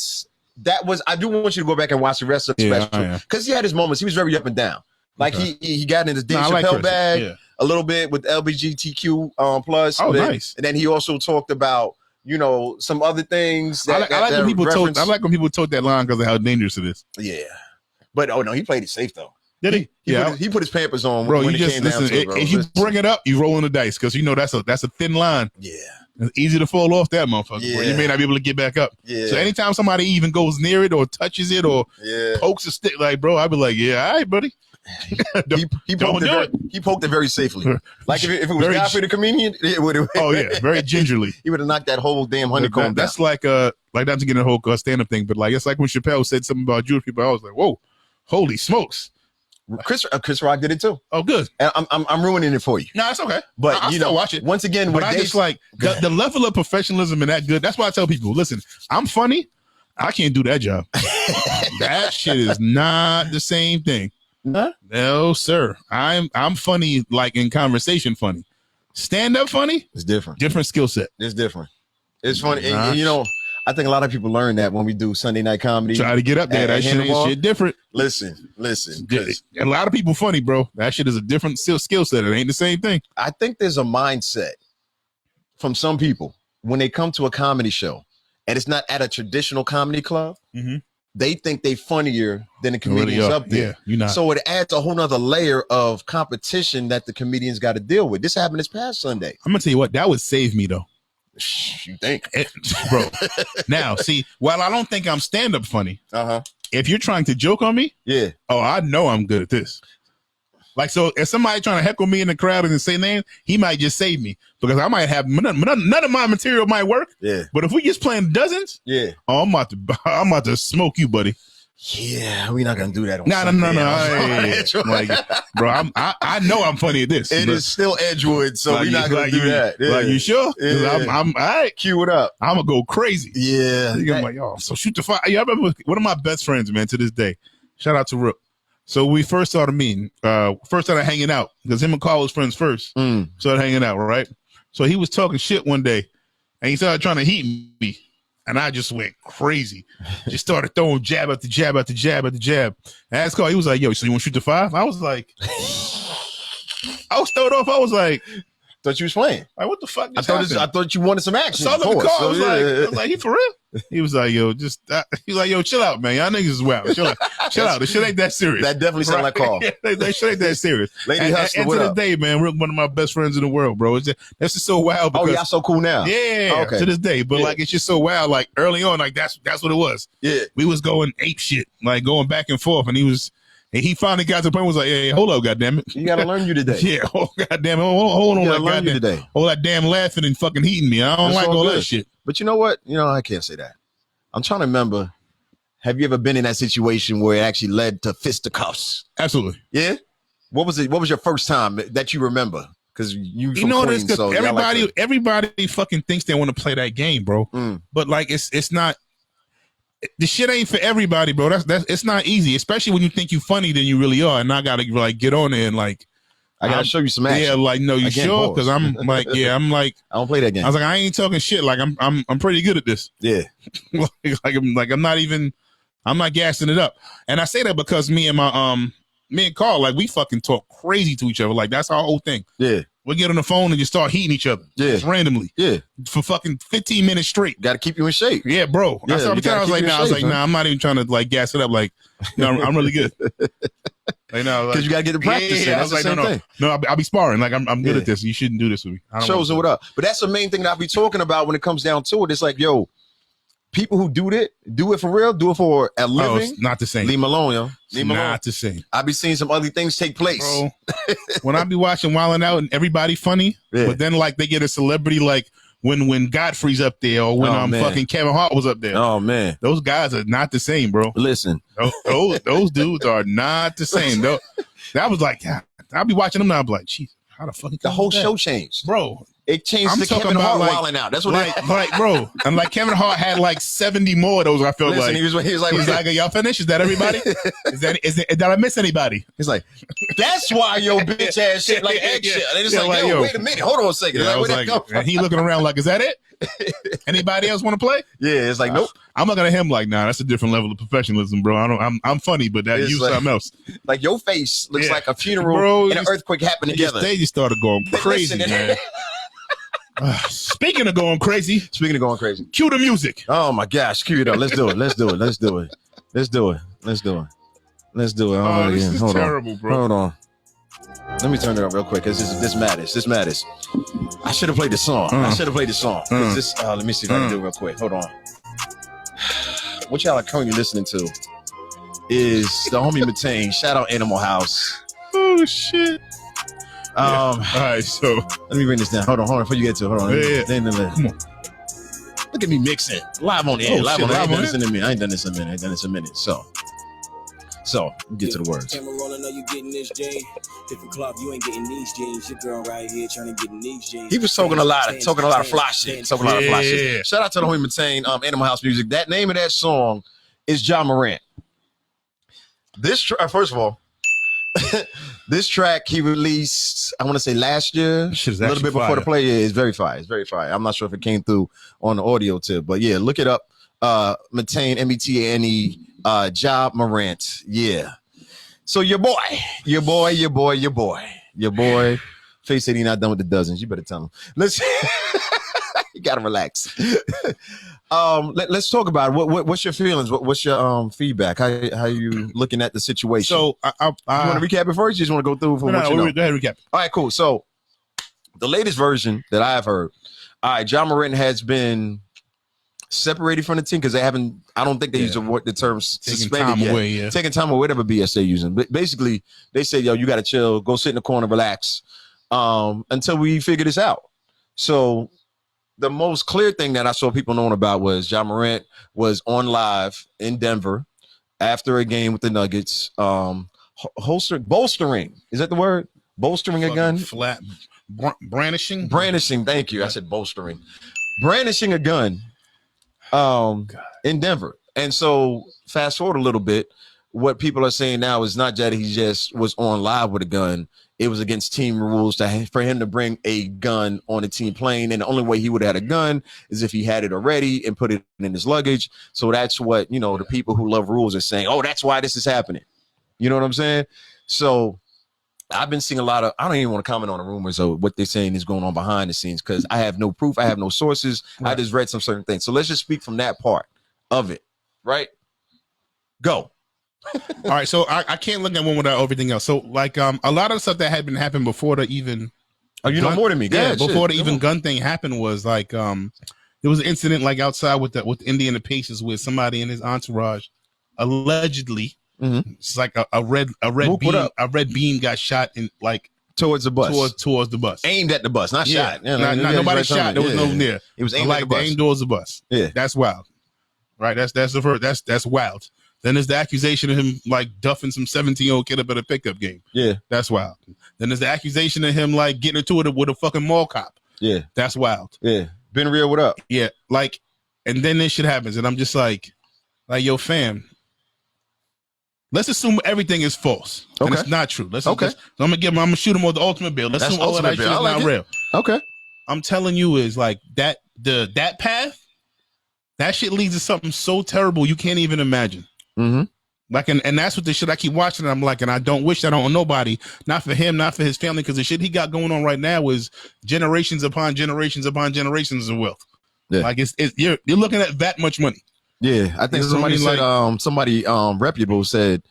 Speaker 1: do want you to go back and watch the rest of the special. Because he had his moments. He was very up and down. Like he got in his Dave Chappelle bag a little bit with LGBTQ plus.
Speaker 4: Oh, nice.
Speaker 1: And then he also talked about you know, some other things.
Speaker 4: I like when people told. I like when people told that line because of how dangerous it is.
Speaker 1: Yeah, but oh no, he played it safe though.
Speaker 4: Did he?
Speaker 1: He put his Pampers on,
Speaker 4: bro.
Speaker 1: When
Speaker 4: You
Speaker 1: it
Speaker 4: just
Speaker 1: came
Speaker 4: listen.
Speaker 1: down to it, bro.
Speaker 4: If you bring it up, you roll in the dice because you know that's a thin line.
Speaker 1: Yeah,
Speaker 4: it's easy to fall off that motherfucker.
Speaker 1: Yeah.
Speaker 4: Bro. You may not be able to get back up.
Speaker 1: Yeah.
Speaker 4: So anytime somebody even goes near it or touches it or pokes a stick, like bro, I'd be like, yeah, all right, buddy.
Speaker 1: he poked it very safely. Like if it was Godfrey the comedian, it would have.
Speaker 4: Oh yeah, very gingerly.
Speaker 1: He would have knocked that whole damn honeycomb.
Speaker 4: That's like not to get in the whole stand up thing, but like it's like when Chappelle said something about Jewish people. I was like, whoa, holy smokes.
Speaker 1: Chris Rock did it too.
Speaker 4: Oh, good.
Speaker 1: And I'm ruining it for you.
Speaker 4: No, it's okay.
Speaker 1: But
Speaker 4: I'll
Speaker 1: you know,
Speaker 4: watch it
Speaker 1: once again.
Speaker 4: But I just like the level of professionalism and that good. That's why I tell people, listen, I'm funny. I can't do that job. That shit is not the same thing.
Speaker 1: Huh?
Speaker 4: No, sir. I'm funny, like in conversation, funny. Stand up funny.
Speaker 1: It's different.
Speaker 4: Different skill set.
Speaker 1: It's different. It's funny, and you know. I think a lot of people learn that when we do Sunday night comedy.
Speaker 4: Try to get up there. That shit different.
Speaker 1: Listen.
Speaker 4: A lot of people funny, bro. That shit is a different skill set. It ain't the same thing.
Speaker 1: I think there's a mindset from some people when they come to a comedy show and it's not at a traditional comedy club. Mm-hmm. They think they funnier than the comedians really up there.
Speaker 4: Yeah, you're not.
Speaker 1: So it adds a whole nother layer of competition that the comedians got to deal with. This happened this past Sunday.
Speaker 4: I'm going to tell you what, that would save me though.
Speaker 1: You think,
Speaker 4: bro? Now, see, while I don't think I'm stand-up funny, if you're trying to joke on me, I know I'm good at this. Like, so if somebody trying to heckle me in the crowd and say names, he might just save me because I might have none of my material might work. Yeah, but if we just playing dozens, I'm about to smoke you, buddy.
Speaker 1: Yeah, we're not gonna do that.
Speaker 4: No. Like, bro, I know I'm funny at this.
Speaker 1: It is still Edgewood, so we're not gonna do that. Yeah.
Speaker 4: Like, you sure?
Speaker 1: Yeah.
Speaker 4: I'm all right.
Speaker 1: Cue it up.
Speaker 4: I'm gonna go crazy.
Speaker 1: Yeah.
Speaker 4: I'm like, yo, so shoot the fire. Yeah, I remember one of my best friends, man, to this day. Shout out to Rook. So we first started meeting, first started hanging out because him and Carl was friends first. Started hanging out, right? So he was talking shit one day, and he started trying to heat me. And I just went crazy. Just started throwing jab after jab after jab after jab. And I asked Carl, he was like, yo, so you want to shoot the 5? I was like, I was thrown off. I was like,
Speaker 1: thought you was playing.
Speaker 4: Like, what the fuck?
Speaker 1: I thought you wanted some action.
Speaker 4: So I looked at Carl. I was like, he for real? He was like, yo, he was like, yo, chill out, man. Y'all niggas is wild. Chill out. This shit ain't that serious.
Speaker 1: That definitely sound like Carl.
Speaker 4: That shit ain't that serious.
Speaker 1: Lady Hustler,
Speaker 4: and to this day, man, we're one of my best friends in the world, bro. That's just so wild. Because,
Speaker 1: y'all so cool now.
Speaker 4: Yeah, okay. To this day. But like, it's just so wild. Like early on, like that's what it was.
Speaker 1: Yeah,
Speaker 4: we was going ape shit, like going back and forth, and he finally got to the point where he was like, hey, hold up, goddammit.
Speaker 1: You got to learn you today.
Speaker 4: Yeah, goddamn it. Hold on,
Speaker 1: learn you today.
Speaker 4: All that damn laughing and fucking heating me. I don't like all that shit.
Speaker 1: But you know what? I can't say that. I'm trying to remember. Have you ever been in that situation where it actually led to fisticuffs?
Speaker 4: Absolutely.
Speaker 1: Yeah. What was it? What was your first time that you remember? Because you know
Speaker 4: this. Because so everybody fucking thinks they want to play that game, bro. But like, it's not. The shit ain't for everybody, bro. That's it's not easy, especially when you think you funny than you really are. And I gotta like get on there and like,
Speaker 1: I gotta show you some action.
Speaker 4: Yeah, like no, you sure? Because I'm like, I'm like,
Speaker 1: I don't play that game.
Speaker 4: I was like, I ain't talking shit. Like I'm pretty good at this.
Speaker 1: Yeah.
Speaker 4: I'm not gassing it up. And I say that because me and Carl, like we fucking talk crazy to each other. Like that's our whole thing.
Speaker 1: Yeah.
Speaker 4: We get on the phone and just start heating each other. Yeah. Just randomly.
Speaker 1: Yeah.
Speaker 4: For fucking 15 minutes straight.
Speaker 1: Got to keep you in shape.
Speaker 4: Yeah, bro.
Speaker 1: Yeah,
Speaker 4: I was like, nah, I'm not even trying to like gas it up. Like, I'm really good.
Speaker 1: Like, no, because you got to get the practice.
Speaker 4: Yeah. I was like, no, I'll be sparring. Like, I'm good at this. You shouldn't do this with me.
Speaker 1: Shows and what up. But that's the main thing that I'll be talking about when it comes down to it. It's like, yo, people who do it for real, do it for a living.
Speaker 4: It's not the same.
Speaker 1: Leave them alone, yo. Leave them alone.
Speaker 4: Not the same.
Speaker 1: I be seeing some other things take place.
Speaker 4: Bro, when I be watching Wildin' Out and everybody funny, but then like they get a celebrity like when Godfrey's up there or when fucking Kevin Hart was up there.
Speaker 1: Oh man,
Speaker 4: those guys are not the same, bro.
Speaker 1: Listen,
Speaker 4: those dudes are not the same. Though that was like, I'll be watching them now. I'm like, geez, how the fuck?
Speaker 1: The whole show changed,
Speaker 4: bro.
Speaker 1: It changed. I'm talking Kevin about Hart Wildin' Out. That's what
Speaker 4: like, bro. And like Kevin Hart had like 70 more of those. I felt like
Speaker 1: he was like,
Speaker 4: y'all finished? Is that everybody? Did I miss anybody?
Speaker 1: He's like, that's why your bitch ass shit like eggshell. And it's like, yo, wait a minute, hold on a second.
Speaker 4: Yeah, where that come from? And he looking around like, is that it? Anybody else want to play?
Speaker 1: Yeah, it's like, nope.
Speaker 4: I'm looking at him like, nah, that's a different level of professionalism, bro. I'm funny, but that you like, something else.
Speaker 1: Like your face looks like a funeral, bro, and an earthquake happened together.
Speaker 4: They just started going crazy, man. Speaking of going crazy, cue the music.
Speaker 1: Oh my gosh, cue it up. Let's do it. Oh,
Speaker 4: this
Speaker 1: yeah.
Speaker 4: is
Speaker 1: Hold
Speaker 4: terrible,
Speaker 1: on.
Speaker 4: bro.
Speaker 1: Hold on. Let me turn it up real quick because this matters. I should have played the song. Let me see if I can do it real quick. Hold on. What y'all are currently listening to is the homie Matane. Shout out Animal House.
Speaker 4: Oh shit.
Speaker 1: All
Speaker 4: right, so
Speaker 1: let me bring this down. Hold on, before you get to it. Hold on.
Speaker 4: Yeah.
Speaker 1: Come on. Look at me mixing. Live on the air. I ain't done this in a minute. So get to the words.
Speaker 5: Camera rolling, know you getting this J. Different cloth, you ain't getting these jeans. Your girl right here trying to get in these jeans.
Speaker 1: He was talking a lot of fly shit. Shout out to the homie Matane, Animal House Music. That name of that song is Ja Morant. This first of all, this track he released, I want to say last year, a little bit before the play. Yeah, it's very fire. I'm not sure if it came through on the audio tip, but yeah, look it up. Matane, Metane, Ja Morant. Yeah. So your boy, Face said he not done with the dozens. You better tell him. Let's you gotta relax. Let's talk about it. What's your feelings? What's your feedback? How you looking at the situation?
Speaker 4: So
Speaker 1: you want to recap it first? You just want to go through for what you know?
Speaker 4: Go ahead, recap.
Speaker 1: All right, cool. So the latest version that I've heard, all right, Ja Morant has been separated from the team because I don't think they use the term suspended yet. Taking time away, whatever BS they're using. But basically, they say, yo, you got to chill, go sit in the corner, relax until we figure this out. So the most clear thing that I saw people knowing about was Ja Morant was on live in Denver after a game with the Nuggets, bolstering. Is that the word? Bolstering a gun?
Speaker 4: Brandishing?
Speaker 1: Brandishing, thank you. I said bolstering. Brandishing a gun in Denver. And so fast forward a little bit, what people are saying now is not that he just was on live with a gun. It was against team rules for him to bring a gun on a team plane. And the only way he would have had a gun is if he had it already and put it in his luggage. So that's what, the people who love rules are saying, oh, that's why this is happening. You know what I'm saying? So I've been seeing a lot of, I don't even want to comment on the rumors of what they're saying is going on behind the scenes because I have no proof. I have no sources. Right. I just read some certain things. So let's just speak from that part of it. Right? Go.
Speaker 4: All right. So I can't look at one without everything else. So like a lot of stuff that had been happening before the even.
Speaker 1: Oh, you know more than me. Go ahead,
Speaker 4: before the even gun thing happened was like there was an incident like outside with Indy and the Pacers with somebody in his entourage allegedly. Mm-hmm. It's like a red beam got shot in like
Speaker 1: towards the bus.
Speaker 4: Towards the bus.
Speaker 1: Aimed at the bus, not shot.
Speaker 4: Yeah, nobody shot. There was no near.
Speaker 1: It was aimed at the bus.
Speaker 4: Aimed towards the bus.
Speaker 1: Yeah,
Speaker 4: that's wild. Right. That's the first. That's wild. Then there's the accusation of him like duffing some 17-year-old kid up at a pickup game.
Speaker 1: Yeah,
Speaker 4: that's wild. Then there's the accusation of him like getting into it with a fucking mall cop.
Speaker 1: Yeah,
Speaker 4: that's wild.
Speaker 1: Yeah, been real. What up?
Speaker 4: Yeah, like, and then this shit happens, and I'm just like, yo, fam. Let's assume everything is false. Okay. And it's not true. I'm gonna shoot him with the ultimate bill. Let's assume all of that shit is not real.
Speaker 1: Okay.
Speaker 4: I'm telling you is like that path, that shit leads to something so terrible you can't even imagine.
Speaker 1: Mm-hmm.
Speaker 4: Like and that's what the shit I keep watching. And I'm like, and I don't wish that on nobody, not for him, not for his family, because the shit he got going on right now is generations upon generations upon generations of wealth. Yeah. Like you're looking at that much money.
Speaker 1: Yeah, I think somebody said somebody reputable said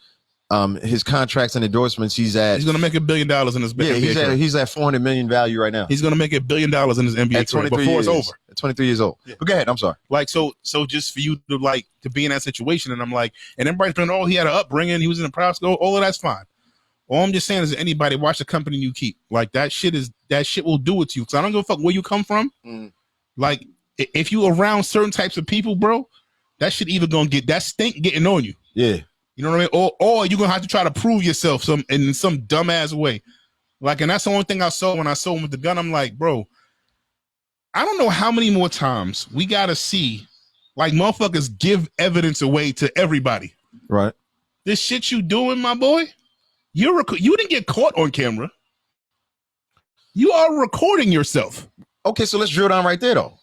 Speaker 1: his contracts and endorsements he's gonna
Speaker 4: make $1 billion in his NBA career.
Speaker 1: He's at 400 million value right now.
Speaker 4: He's gonna make $1 billion in his NBA career before it's over.
Speaker 1: At 23 years old. Yeah. But go ahead, I'm sorry.
Speaker 4: Like so just for you to be in that situation, and I'm like, and everybody's been, he had an upbringing, he was in a private school, all of that's fine. All I'm just saying is anybody watch the company you keep. Like that shit will do it to you. Because I don't give a fuck where you come from. Mm. Like if you around certain types of people, bro, that shit either gonna get that stink getting on you.
Speaker 1: Yeah.
Speaker 4: You know what I mean? Or you're gonna have to try to prove yourself in some dumbass way. Like, and that's the only thing I saw when I saw him with the gun. I'm like, bro, I don't know how many more times we gotta see like motherfuckers give evidence away to everybody.
Speaker 1: Right.
Speaker 4: This shit you doing, my boy, you didn't get caught on camera. You are recording yourself.
Speaker 1: Okay, so let's drill down right there though.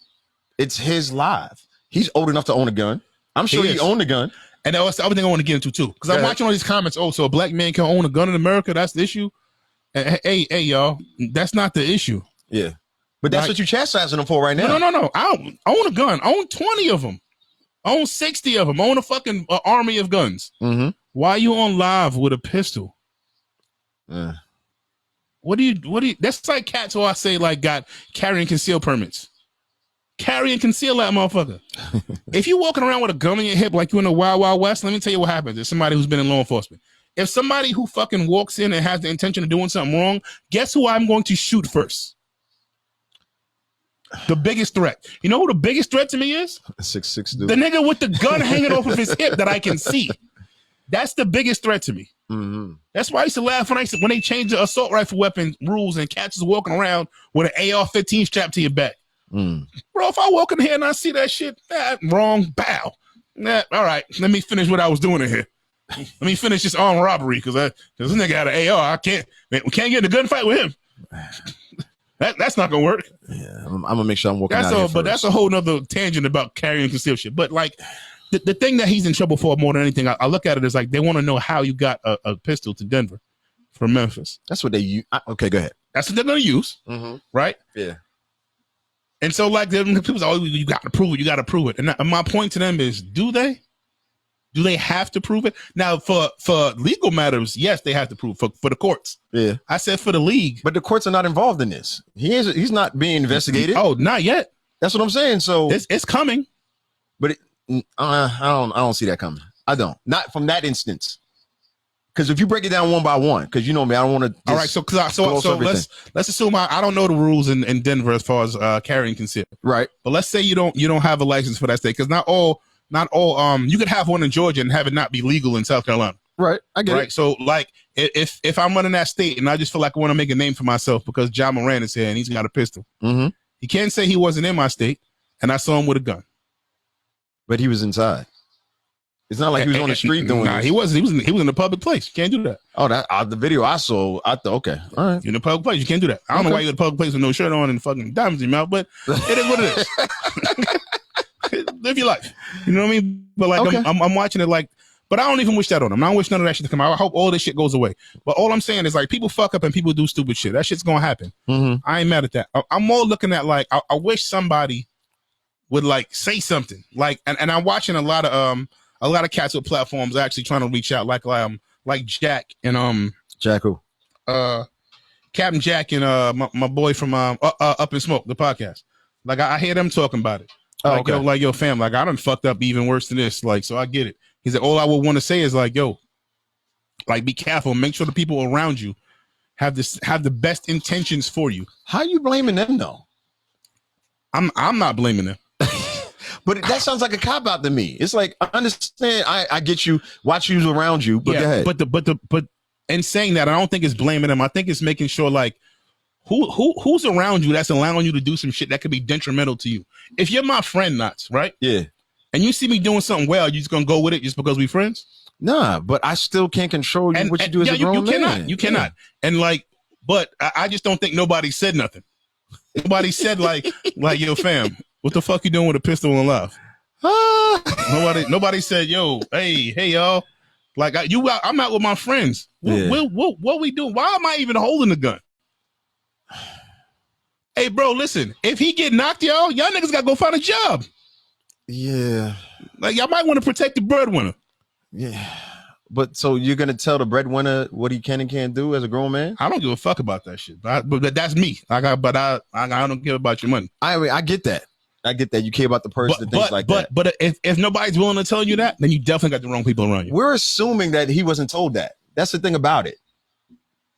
Speaker 1: It's his live. He's old enough to own a gun. I'm sure he owned a gun.
Speaker 4: And that's the other thing I want to get into too. Because I'm watching all these comments. Oh, so a black man can own a gun in America? That's the issue? Hey, y'all. That's not the issue.
Speaker 1: Yeah. But that's
Speaker 4: Like-
Speaker 1: what you chastising them for right now.
Speaker 4: No. I don't own a gun. I own 20 of them. I own 60 of them. I own a fucking army of guns.
Speaker 1: Mm-hmm.
Speaker 4: Why are you on live with a pistol?
Speaker 1: Uh,
Speaker 4: What do you? That's like cats who I say like got carry and conceal permits. Carry and conceal that motherfucker. If you walking around with a gun on your hip like you in the Wild Wild West, let me tell you what happens. There's somebody who's been in law enforcement. If somebody who fucking walks in and has the intention of doing something wrong, guess who I'm going to shoot first? The biggest threat. You know who the biggest threat to me is?
Speaker 1: 6'6" dude.
Speaker 4: The nigga with the gun hanging off of his hip that I can see. That's the biggest threat to me.
Speaker 1: Mm-hmm.
Speaker 4: That's why I used to laugh when they changed the assault rifle weapon rules and cats is walking around with an AR-15 strapped to your back.
Speaker 1: Mm.
Speaker 4: Bro, if I walk in here and I see that shit, wrong, bow. All right, let me finish what I was doing in here. Let me finish this armed robbery because this nigga had an AR. We can't get in a gunfight with him. That's not gonna work.
Speaker 1: Yeah, I'm gonna make sure I'm walking out here
Speaker 4: But
Speaker 1: first.
Speaker 4: that's a whole nother tangent about carrying concealed shit. But like the thing that he's in trouble for more than anything, I look at it as like they want to know how you got a pistol to Denver from Memphis.
Speaker 1: That's what they use. Okay, go ahead.
Speaker 4: That's what they're gonna use, right?
Speaker 1: Yeah.
Speaker 4: And so like people say, oh, you got to prove it. You got to prove it. And my point to them is, do they? Do they have to prove it? Now, for legal matters, yes, they have to prove for the courts.
Speaker 1: Yeah.
Speaker 4: I said for the league.
Speaker 1: But the courts are not involved in this. He's not being investigated.
Speaker 4: Oh, not yet.
Speaker 1: That's what I'm saying. So
Speaker 4: It's coming.
Speaker 1: but I don't see that coming. I don't. Not from that instance. Because if you break it down one by one, because you know me, I don't want to.
Speaker 4: All right, so let's assume I don't know the rules in Denver as far as carrying concealed.
Speaker 1: Right.
Speaker 4: But let's say you don't have a license for that state, because not all you could have one in Georgia and have it not be legal in South Carolina.
Speaker 1: Right. I get
Speaker 4: Right.
Speaker 1: it.
Speaker 4: So like if I'm running that state and I just feel like I want to make a name for myself because John Moran is here and he's got a pistol.
Speaker 1: Mm-hmm.
Speaker 4: He can't say he wasn't in my state and I saw him with a gun.
Speaker 1: But he was inside. It's not like he was on the street doing
Speaker 4: Nah,
Speaker 1: this.
Speaker 4: he wasn't. He was in a public place. You can't do that.
Speaker 1: Oh, that the video I saw. I thought, okay, all right.
Speaker 4: You're in a public place. You can't do that. I don't know why you're in a public place with no shirt on and fucking diamonds in your mouth, but it is what it is. Live your life. You know what I mean? But like,
Speaker 1: Okay.
Speaker 4: I'm watching it like, but I don't even wish that on them. I don't wish none of that shit to come out. I hope all this shit goes away. But all I'm saying is like, people fuck up and people do stupid shit. That shit's gonna happen.
Speaker 1: Mm-hmm.
Speaker 4: I ain't mad at that. I'm more looking at like, I wish somebody would like say something. Like, and I'm watching a lot of cats with platforms actually trying to reach out, like Jack and
Speaker 1: Jack who?
Speaker 4: Captain Jack and my boy from Up in Smoke, the podcast. Like I hear them talking about it. Like,
Speaker 1: okay.
Speaker 4: yo, fam, like I done fucked up even worse than this. Like, so I get it. He said, all I would want to say is like, yo, like be careful, make sure the people around you have the best intentions for you.
Speaker 1: How you blaming them though?
Speaker 4: I'm not blaming them.
Speaker 1: But that sounds like a cop out to me. It's like, I understand. I get you. Watch who's around you. But go ahead.
Speaker 4: But in saying that, I don't think it's blaming them. I think it's making sure like who's around you that's allowing you to do some shit that could be detrimental to you. If you're my friend, Knots, right?
Speaker 1: Yeah.
Speaker 4: And you see me doing something well, you just gonna go with it just because we friends?
Speaker 1: Nah, but I still can't control you. What you do as a grown man.
Speaker 4: You cannot. And like, but I just don't think nobody said nothing. Nobody said like yo, fam, what the fuck you doing with a pistol in love? Nobody said, yo, hey y'all. Like I'm out with my friends. What we doing? Why am I even holding the gun? Hey, bro, listen. If he get knocked, y'all niggas gotta go find a job.
Speaker 1: Yeah.
Speaker 4: Like y'all might want to protect the breadwinner.
Speaker 1: Yeah. But so you're gonna tell the breadwinner what he can and can't do as a grown man?
Speaker 4: I don't give a fuck about that shit. But that's me. I don't care about your money.
Speaker 1: I get that. I get that. You care about the person and things like that.
Speaker 4: But if nobody's willing to tell you that, then you definitely got the wrong people around you.
Speaker 1: We're assuming that he wasn't told that. That's the thing about it.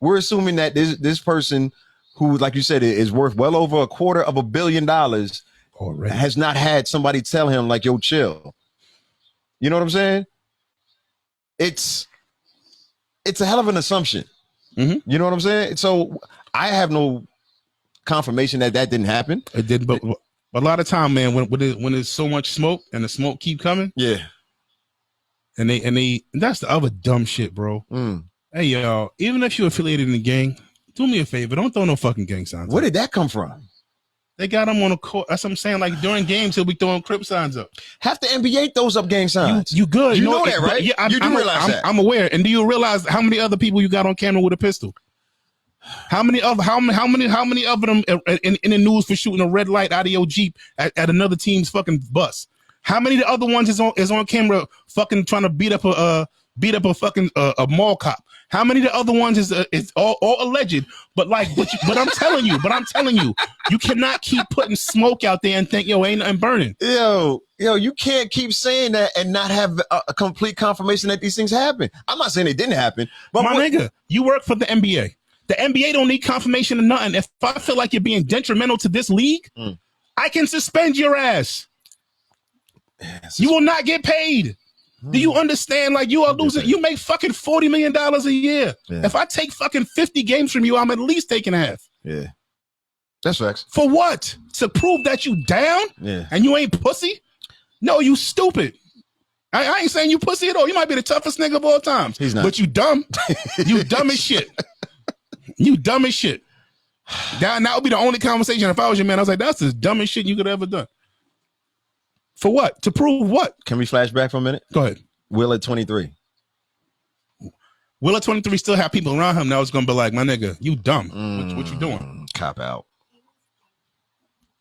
Speaker 1: We're assuming that this person who, like you said, is worth well over $250 million
Speaker 4: Already.
Speaker 1: has not had somebody tell him like, yo, chill. You know what I'm saying? It's a hell of an assumption.
Speaker 4: Mm-hmm.
Speaker 1: You know what I'm saying? So I have no confirmation that didn't happen.
Speaker 4: It did, but a lot of time, man, when there's so much smoke and the smoke keep coming,
Speaker 1: Yeah.
Speaker 4: and that's the other dumb shit, bro. Hey, y'all, even if you're affiliated in the gang, do me a favor, don't throw no fucking gang signs.
Speaker 1: Where did that come from?
Speaker 4: They got him on a court. That's what I'm saying. Like during games, he'll be throwing crip signs up.
Speaker 1: Have the NBA throws up gang signs.
Speaker 4: You good?
Speaker 1: You know that, right?
Speaker 4: Yeah,
Speaker 1: You do realize that.
Speaker 4: I'm aware. And do you realize how many other people you got on camera with a pistol? How many of them in the news for shooting a red light out of your Jeep at another team's fucking bus? How many of the other ones is on camera fucking trying to beat up a fucking a mall cop? How many of the other ones is all alleged? But I'm telling you, you cannot keep putting smoke out there and think ain't nothing burning.
Speaker 1: Yo, you can't keep saying that and not have a complete confirmation that these things happen. I'm not saying it didn't happen, but
Speaker 4: nigga, you work for the NBA. The NBA don't need confirmation of nothing. If I feel like you're being detrimental to this league, I can suspend your ass. You will not get paid. Do you understand? Like, you are losing. You make fucking $40 million a year. Yeah. If I take fucking 50 games from you, I'm at least taking half.
Speaker 1: Yeah. That's facts.
Speaker 4: For what? To prove that you down?
Speaker 1: Yeah.
Speaker 4: And you ain't pussy? No, you stupid. I ain't saying you pussy at all. You might be the toughest nigga of all time.
Speaker 1: He's not.
Speaker 4: But you dumb. You dumb as shit. You dumb as shit. That would be the only conversation. If I was your man, I was like, that's the dumbest shit you could have ever done. For what? To prove what?
Speaker 1: Can we flash back for a minute?
Speaker 4: Go ahead.
Speaker 1: Will at 23.
Speaker 4: Will at 23 still have people around him that was going to be like, my nigga, you dumb. What you doing?
Speaker 1: Cop out.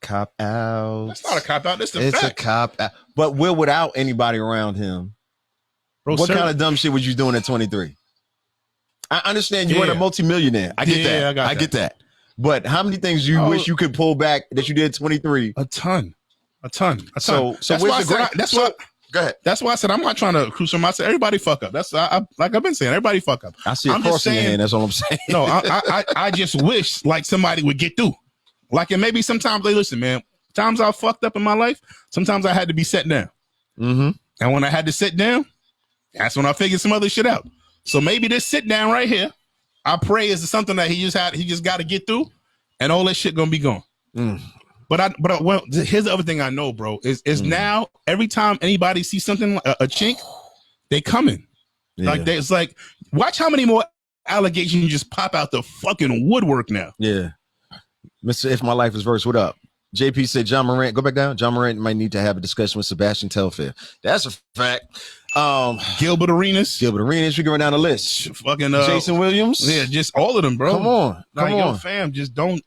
Speaker 1: Cop out.
Speaker 4: That's not a cop out. It's
Speaker 1: a cop out. But Will without anybody around him.
Speaker 4: Bro,
Speaker 1: what kind of dumb shit was you doing at 23? I understand you weren't a multimillionaire. I get that. I get that. But how many things do you wish you could pull back that you did at 23?
Speaker 4: A ton.
Speaker 1: So
Speaker 4: that's why
Speaker 1: go ahead.
Speaker 4: That's why I said I'm not trying to cruise from. I said everybody fuck up. That's like I've been saying, everybody fuck up.
Speaker 1: I see a cross in your hand. That's all I'm saying.
Speaker 4: No, I just wish like somebody would get through. Like, and maybe sometimes they listen, man. Times I fucked up in my life. Sometimes I had to be set down.
Speaker 1: Mm-hmm.
Speaker 4: And when I had to sit down, that's when I figured some other shit out. So maybe this sit down right here, I pray is something that he just got to get through, and all that shit gonna be gone. But here's the other thing I know, bro, is now every time anybody sees something a chink, they coming. Yeah. Like it's like, watch how many more allegations just pop out the fucking woodwork now.
Speaker 1: Yeah. Mr. If My Life Is Verse, what up? JP said John Morant, go back down. John Morant might need to have a discussion with Sebastian Telfair. That's a fact.
Speaker 4: Gilbert Arenas,
Speaker 1: we going down the list.
Speaker 4: Fucking
Speaker 1: Jason Williams.
Speaker 4: Yeah, just all of them, bro.
Speaker 1: Come on.
Speaker 4: Yo, fam, just don't.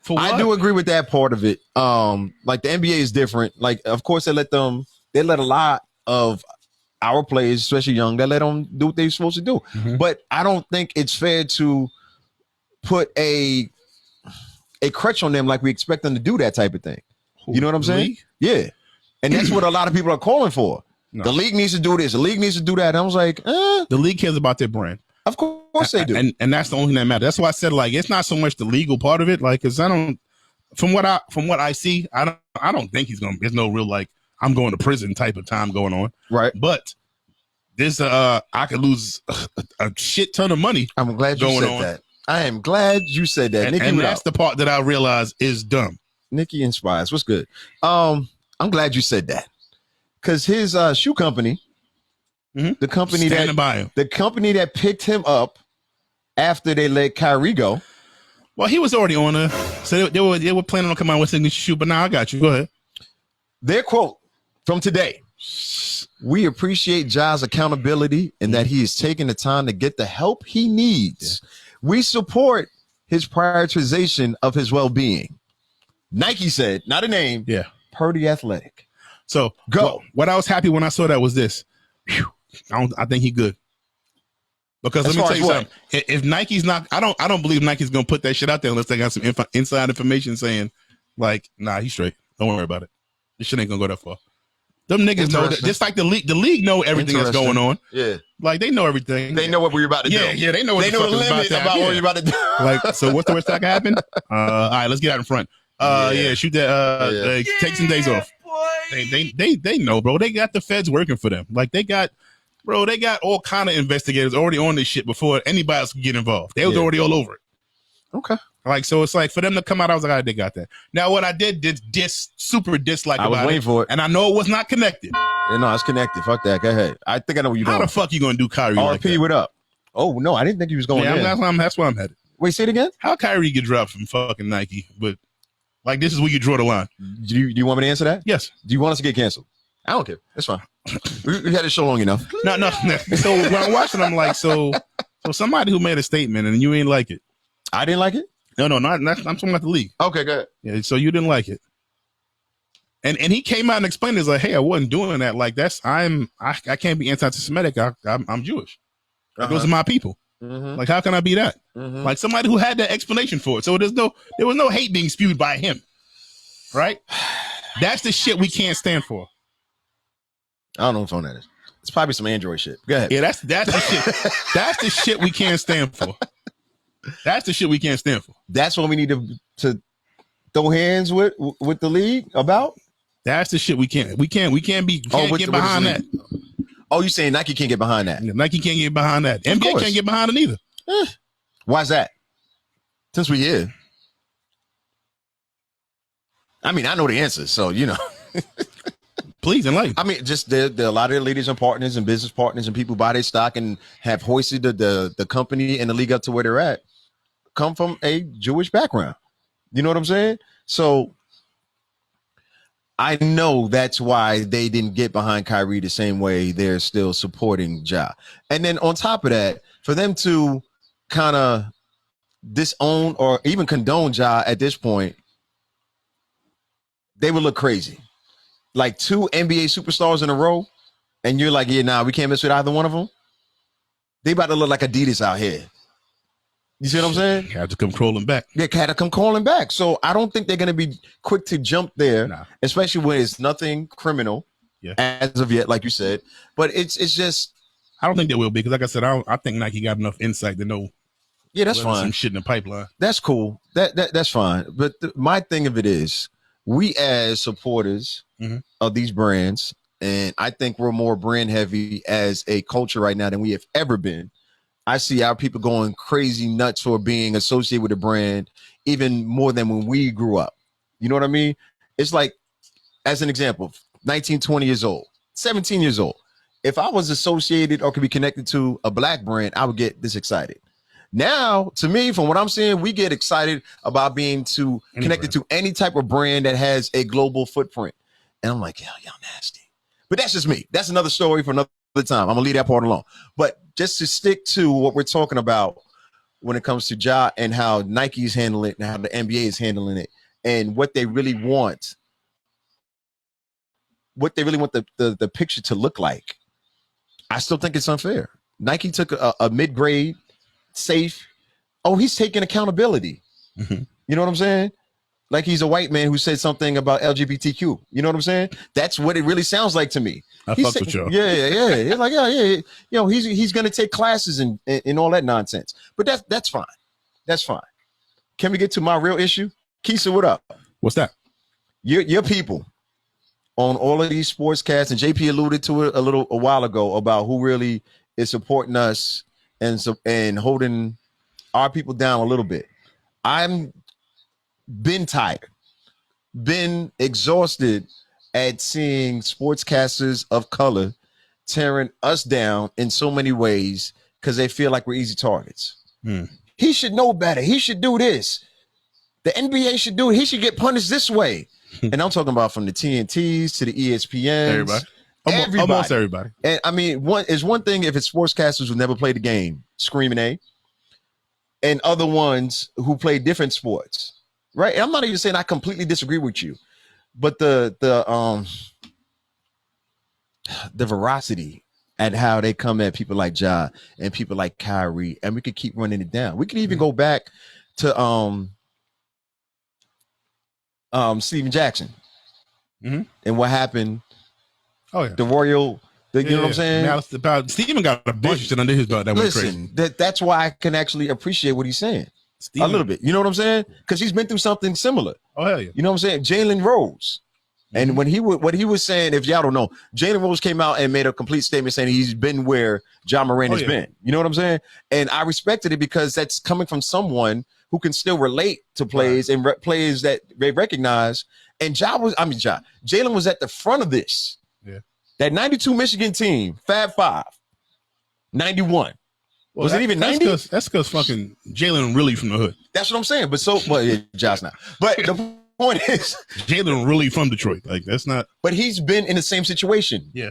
Speaker 4: For what?
Speaker 1: I do agree with that part of it. Like the NBA is different. Like, of course, they let a lot of our players, especially young, they let them do what they're supposed to do. Mm-hmm. But I don't think it's fair to put a crutch on them like we expect them to do that type of thing. You know what I'm saying? Yeah. And that's what a lot of people are calling for. No. The league needs to do this. The league needs to do that. And I was like, The league
Speaker 4: cares about their brand.
Speaker 1: Of course they do.
Speaker 4: And that's the only thing that matters. That's why I said, like, it's not so much the legal part of it. Like, cause from what I see, I don't think there's no real, like, I'm going to prison type of time going on.
Speaker 1: Right.
Speaker 4: But this, I could lose a shit ton of money.
Speaker 1: I'm glad you said that. I am glad you said that.
Speaker 4: And that's the part that I realize is dumb.
Speaker 1: Nikki Inspires. What's good? I'm glad you said that. Because his shoe company, the company that picked him up after they let Kyrie go.
Speaker 4: Well, he was already on there. So they were planning on coming out with a signature shoe, but now I got you. Go ahead.
Speaker 1: Their quote from today. We appreciate Ja's accountability and that he is taking the time to get the help he needs. Yeah. We support his prioritization of his well-being. Nike said, not a name, Purdy Athletic.
Speaker 4: So go. What I was happy when I saw that was this. I think he good. Because let me tell you something. If Nike's not, I don't believe Nike's gonna put that shit out there unless they got some inside information saying, like, nah, he's straight. Don't worry about it. This shit ain't gonna go that far. Them niggas know that, just like the league know everything that's going on.
Speaker 1: Yeah.
Speaker 4: Like, they know everything.
Speaker 1: They know what we're about to do.
Speaker 4: Yeah, they know what the
Speaker 1: limit about what we're about to do.
Speaker 4: Like, so what's the worst that can happen? All right, let's get out in front. Shoot that. Take some days off. They know, bro. They got the feds working for them. Like, they got all kind of investigators already on this shit before anybody else could get involved. They was already all over it.
Speaker 1: Okay.
Speaker 4: Like, so it's like for them to come out, I was like, all right, they got that. Now, what I did super dislike about it. I was waiting for it. And I know it was not connected.
Speaker 1: No, it's connected. Fuck that. Go ahead. I think I know what you're doing.
Speaker 4: How the fuck you going to do Kyrie like that?
Speaker 1: RP, what up? Oh, no, I didn't think he was going in.
Speaker 4: That's where I'm headed.
Speaker 1: Wait, say it again?
Speaker 4: How Kyrie get dropped from fucking Nike? But, like, this is where you draw the line.
Speaker 1: Do you want me to answer that?
Speaker 4: Yes.
Speaker 1: Do you want us to get canceled? I don't care. That's fine. We had this show long enough.
Speaker 4: No. So when I'm watching, I'm like, so somebody who made a statement and you ain't like it.
Speaker 1: I didn't like it.
Speaker 4: No, not I'm talking about the league.
Speaker 1: Okay, good.
Speaker 4: Yeah, so you didn't like it. And he came out and explained it like, hey, I wasn't doing that. Like I can't be anti-Semitic. I'm Jewish. Like, those are my people. Like, how can I be that? Like somebody who had that explanation for it. So there was no hate being spewed by him. Right? That's the shit we can't stand for.
Speaker 1: I don't know what phone that is. It's probably some Android shit. Go ahead.
Speaker 4: Yeah, that's the shit. That's the shit we can't stand for. That's the shit we can't stand for.
Speaker 1: That's what we need to throw hands with the league about.
Speaker 4: That's the shit we can't get behind that.
Speaker 1: Oh, you saying Nike can't get behind that?
Speaker 4: Yeah, Nike can't get behind that. NBA can't get behind it either.
Speaker 1: Why's that? Since we're here. I mean, I know the answer, so you know.
Speaker 4: Please enlighten.
Speaker 1: I mean, just there are a lot of their leaders and partners and business partners and people buy their stock and have hoisted the company and the league up to where they're at, come from a Jewish background. You know what I'm saying? So I know that's why they didn't get behind Kyrie the same way they're still supporting Ja. And then on top of that, for them to kind of disown or even condone Ja at this point, they would look crazy. Like 2 NBA superstars in a row, and you're like, yeah, nah, we can't mess with either one of them. They about to look like Adidas out here. You see what I'm saying?
Speaker 4: Had to come crawling back.
Speaker 1: They had to come crawling back. So I don't think they're going to be quick to jump there, especially when it's nothing criminal as of yet, like you said. But it's just,
Speaker 4: I don't think they will be because, like I said, I think Nike got enough insight to know.
Speaker 1: Yeah, that's fine.
Speaker 4: Some shit in the pipeline.
Speaker 1: That's cool. That's fine. But my thing of it is, we as supporters of these brands, and I think we're more brand heavy as a culture right now than we have ever been. I see our people going crazy nuts for being associated with a brand even more than when we grew up. You know what I mean? It's like, as an example, 19, 20 years old, 17 years old. If I was associated or could be connected to a black brand, I would get this excited. Now, to me, from what I'm seeing, we get excited about being connected to any type of brand that has a global footprint. And I'm like, y'all nasty. But that's just me. That's another story for another time. I'm gonna leave that part alone. But just to stick to what we're talking about when it comes to Ja and how Nike's handling it and how the NBA is handling it and what they really want, the picture to look like, I still think it's unfair. Nike took a mid-grade, safe. Oh, he's taking accountability. You know what I'm saying? Like he's a white man who said something about LGBTQ. You know what I'm saying? That's what it really sounds like to me.
Speaker 4: I fuck with y'all.
Speaker 1: Yeah. It's like, yeah. You know, he's gonna take classes and all that nonsense. But that's fine. That's fine. Can we get to my real issue? Keisha, what up?
Speaker 4: What's that?
Speaker 1: Your people on all of these sportscasts, and JP alluded to it a while ago about who really is supporting us and holding our people down a little bit. I'm been tired, been exhausted at seeing sportscasters of color tearing us down in so many ways because they feel like we're easy targets. He should know better. He should do this. The NBA should do it. He should get punished this way. And I'm talking about from the TNTs to the ESPNs.
Speaker 4: Everybody. Almost everybody.
Speaker 1: And I mean, one thing if it's sportscasters who never played the game, screaming A, and other ones who play different sports. Right. And I'm not even saying I completely disagree with you, but the veracity at how they come at people like Ja and people like Kyrie, and we could keep running it down. We could even go back to Steven Jackson and what happened. Oh yeah, the royal. You know what I'm saying?
Speaker 4: Now, Steven got a bunch of shit under his belt that went crazy.
Speaker 1: That's why I can actually appreciate what he's saying. Steven. A little bit. You know what I'm saying? Because he's been through something similar.
Speaker 4: Oh, hell yeah.
Speaker 1: You know what I'm saying? Jalen Rose. And when what he was saying, if y'all don't know, Jalen Rose came out and made a complete statement saying he's been where John Moran has been. You know what I'm saying? And I respected it because that's coming from someone who can still relate to plays and plays that they recognize. And Jalen was at the front of this. Yeah. That 92 Michigan team, Fab Five, 91. Well, was it even 90?
Speaker 4: That's because fucking Jalen really from the hood.
Speaker 1: That's what I'm saying. But Josh now. But the point is,
Speaker 4: Jalen really from Detroit. Like that's not.
Speaker 1: But he's been in the same situation.
Speaker 4: Yeah.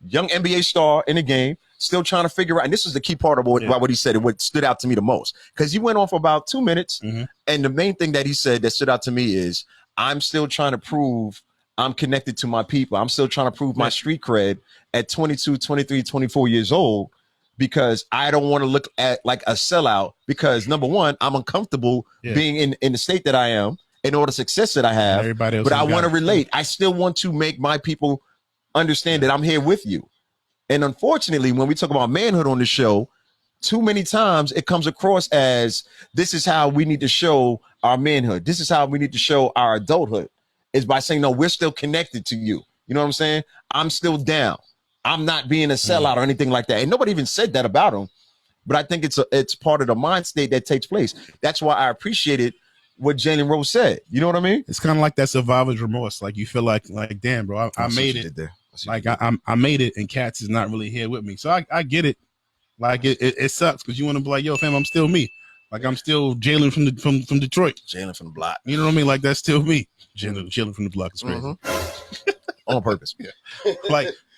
Speaker 1: Young NBA star in the game, still trying to figure out. And this is the key part of what he said and what stood out to me the most, because he went on for about 2 minutes. And the main thing that he said that stood out to me is, I'm still trying to prove I'm connected to my people. I'm still trying to prove my street cred at 22, 23, 24 years old, because I don't want to look at like a sellout, because number one, I'm uncomfortable being in the state that I am in order to success that I have.
Speaker 4: Everybody else
Speaker 1: but I want to relate. I still want to make my people understand that I'm here with you. And unfortunately, when we talk about manhood on the show, too many times it comes across as, this is how we need to show our manhood. This is how we need to show our adulthood, is by saying, no, we're still connected to you. You know what I'm saying? I'm still down. I'm not being a sellout or anything like that. And nobody even said that about him. But I think it's part of the mind state that takes place. That's why I appreciated what Jalen Rose said. You know what I mean?
Speaker 4: It's kind of like that survivor's remorse. Like, you feel like damn, bro, I made it. Like, I made it, and Cats is not really here with me. So I get it. Like, it sucks, because you want to be like, yo, fam, I'm still me. Like, I'm still Jalen from Detroit.
Speaker 1: Jalen from the block.
Speaker 4: You know what I mean? Like, that's still me. Jalen from the block is crazy.
Speaker 1: On purpose.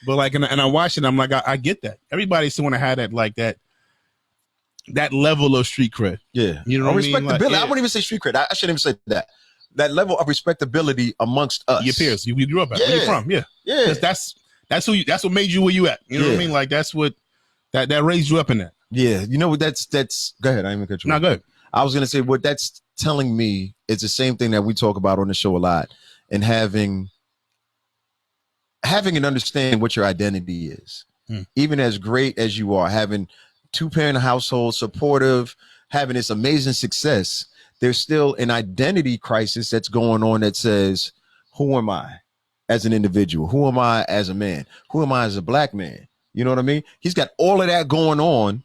Speaker 4: But like, and I watched it, I'm like, I get that. Everybody still want to have that, like, that level of street cred.
Speaker 1: Yeah.
Speaker 4: You know what I mean?
Speaker 1: Respectability.
Speaker 4: Like,
Speaker 1: I wouldn't even say street cred. I shouldn't even say that. That level of respectability amongst us.
Speaker 4: Your peers. You grew up at. Where you from? Yeah.
Speaker 1: Yeah.
Speaker 4: That's what made you where you at. You know what I mean? Like, that's what that raised you up in that.
Speaker 1: Yeah. You know what that's go ahead. I ain't cut you.
Speaker 4: No, go ahead.
Speaker 1: I was gonna say, what that's telling me is the same thing that we talk about on the show a lot, and having an understanding what your identity is. Even as great as you are, having 2-parent household, supportive, having this amazing success, there's still an identity crisis that's going on that says, who am I as an individual? Who am I as a man? Who am I as a black man? You know what I mean? He's got all of that going on.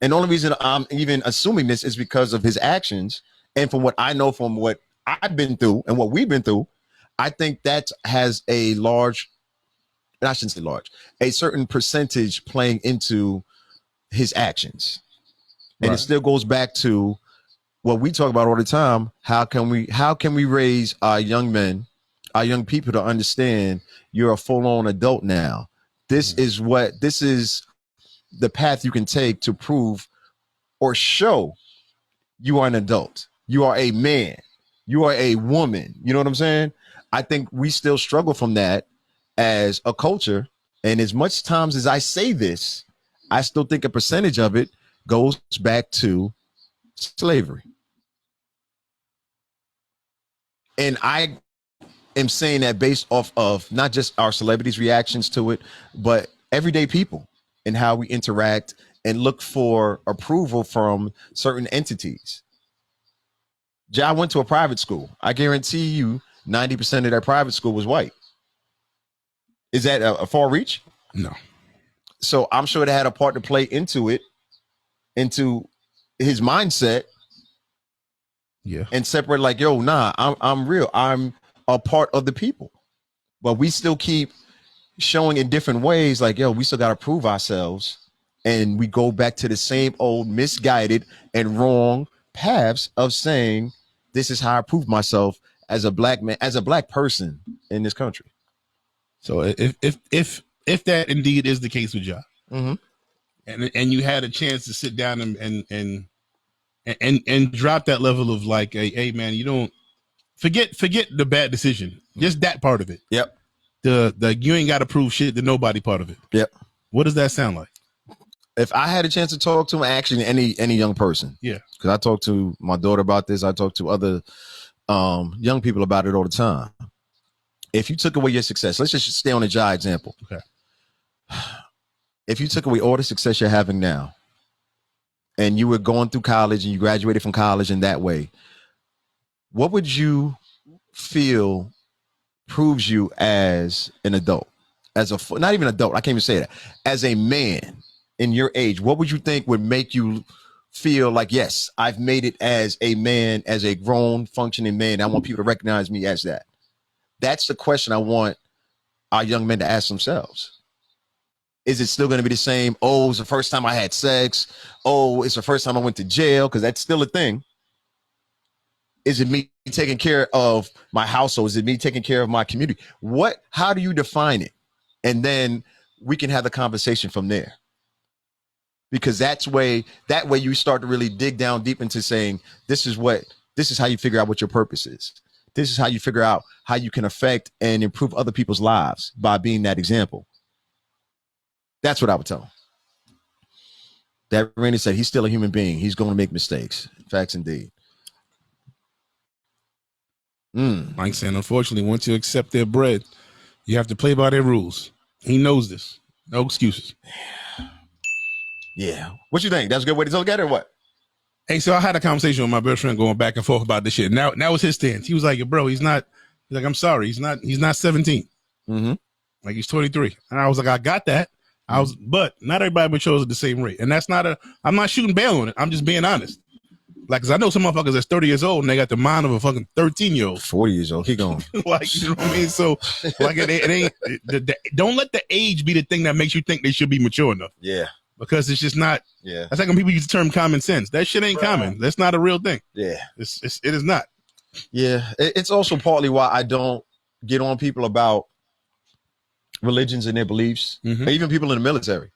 Speaker 1: And the only reason I'm even assuming this is because of his actions. And from what I know, from what I've been through and what we've been through, I think that has a large, and I shouldn't say large, a certain percentage playing into his actions. And it still goes back to what we talk about all the time. How can we raise our young men, our young people, to understand you're a full-on adult now? This is the path you can take to prove or show you are an adult. You are a man. You are a woman. You know what I'm saying? I think we still struggle from that as a culture. And as much times as I say this, I still think a percentage of it goes back to slavery. And I am saying that based off of not just our celebrities' reactions to it, but everyday people and how we interact and look for approval from certain entities. I went to a private school. I guarantee you 90% of that private school was white. Is that a far reach?
Speaker 4: No.
Speaker 1: So I'm sure it had a part to play into it, into his mindset.
Speaker 4: Yeah.
Speaker 1: And separate, like, yo, nah, I'm real. I'm a part of the people. But we still keep showing in different ways, like, yo, we still got to prove ourselves. And we go back to the same old misguided and wrong paths of saying, this is how I prove myself as a black man, as a black person in this country.
Speaker 4: So if that indeed is the case with y'all, and you had a chance to sit down and drop that level of like, hey man, you don't forget the bad decision, just that part of it.
Speaker 1: Yep.
Speaker 4: The you ain't got to prove shit to nobody part of it.
Speaker 1: Yep.
Speaker 4: What does that sound like?
Speaker 1: If I had a chance to talk to actually any young person,
Speaker 4: yeah,
Speaker 1: because I talk to my daughter about this, I talk to other young people about it all the time. If you took away your success, let's just stay on the Jai example.
Speaker 4: Okay.
Speaker 1: If you took away all the success you're having now, and you were going through college and you graduated from college in that way, what would you feel proves you as an adult? As a, not even adult, I can't even say that. As a man in your age, what would you think would make you feel like, yes, I've made it as a man, as a grown, functioning man. I want people to recognize me as that. That's the question I want our young men to ask themselves. Is it still going to be the same? Oh, it's the first time I had sex. Oh, it's the first time I went to jail, because that's still a thing. Is it me taking care of my household? Is it me taking care of my community? How do you define it? And then we can have the conversation from there. because that way you start to really dig down deep into saying this is how you figure out what your purpose is. This is how you figure out how you can affect and improve other people's lives by being that example. That's what I would tell him. That Randy said he's still a human being. He's going to make mistakes. Facts indeed.
Speaker 4: Mike saying, unfortunately, once you accept their bread, you have to play by their rules. He knows this. No excuses.
Speaker 1: Yeah. What you think? That's a good way to look at it or what?
Speaker 4: Hey, so I had a conversation with my best friend going back and forth about this shit. Now that was his stance. He was like, bro, he's like, I'm sorry. He's not 17.
Speaker 1: Mm-hmm.
Speaker 4: Like he's 23. And I was like, I got that. But not everybody matures at the same rate. And that's I'm not shooting bail on it. I'm just being honest. Like, cause I know some motherfuckers that's 30 years old and they got the mind of a fucking 13-year-old.
Speaker 1: 40 years old. Keep going.
Speaker 4: Like, you know what I mean? So, like, it ain't, don't let the age be the thing that makes you think they should be mature enough.
Speaker 1: Yeah.
Speaker 4: Because it's just not.
Speaker 1: Yeah.
Speaker 4: That's like when people use the term common sense. That shit ain't common. That's not a real thing.
Speaker 1: Yeah.
Speaker 4: It is not.
Speaker 1: Yeah. It's also partly why I don't get on people about religions and their beliefs, even people in the military.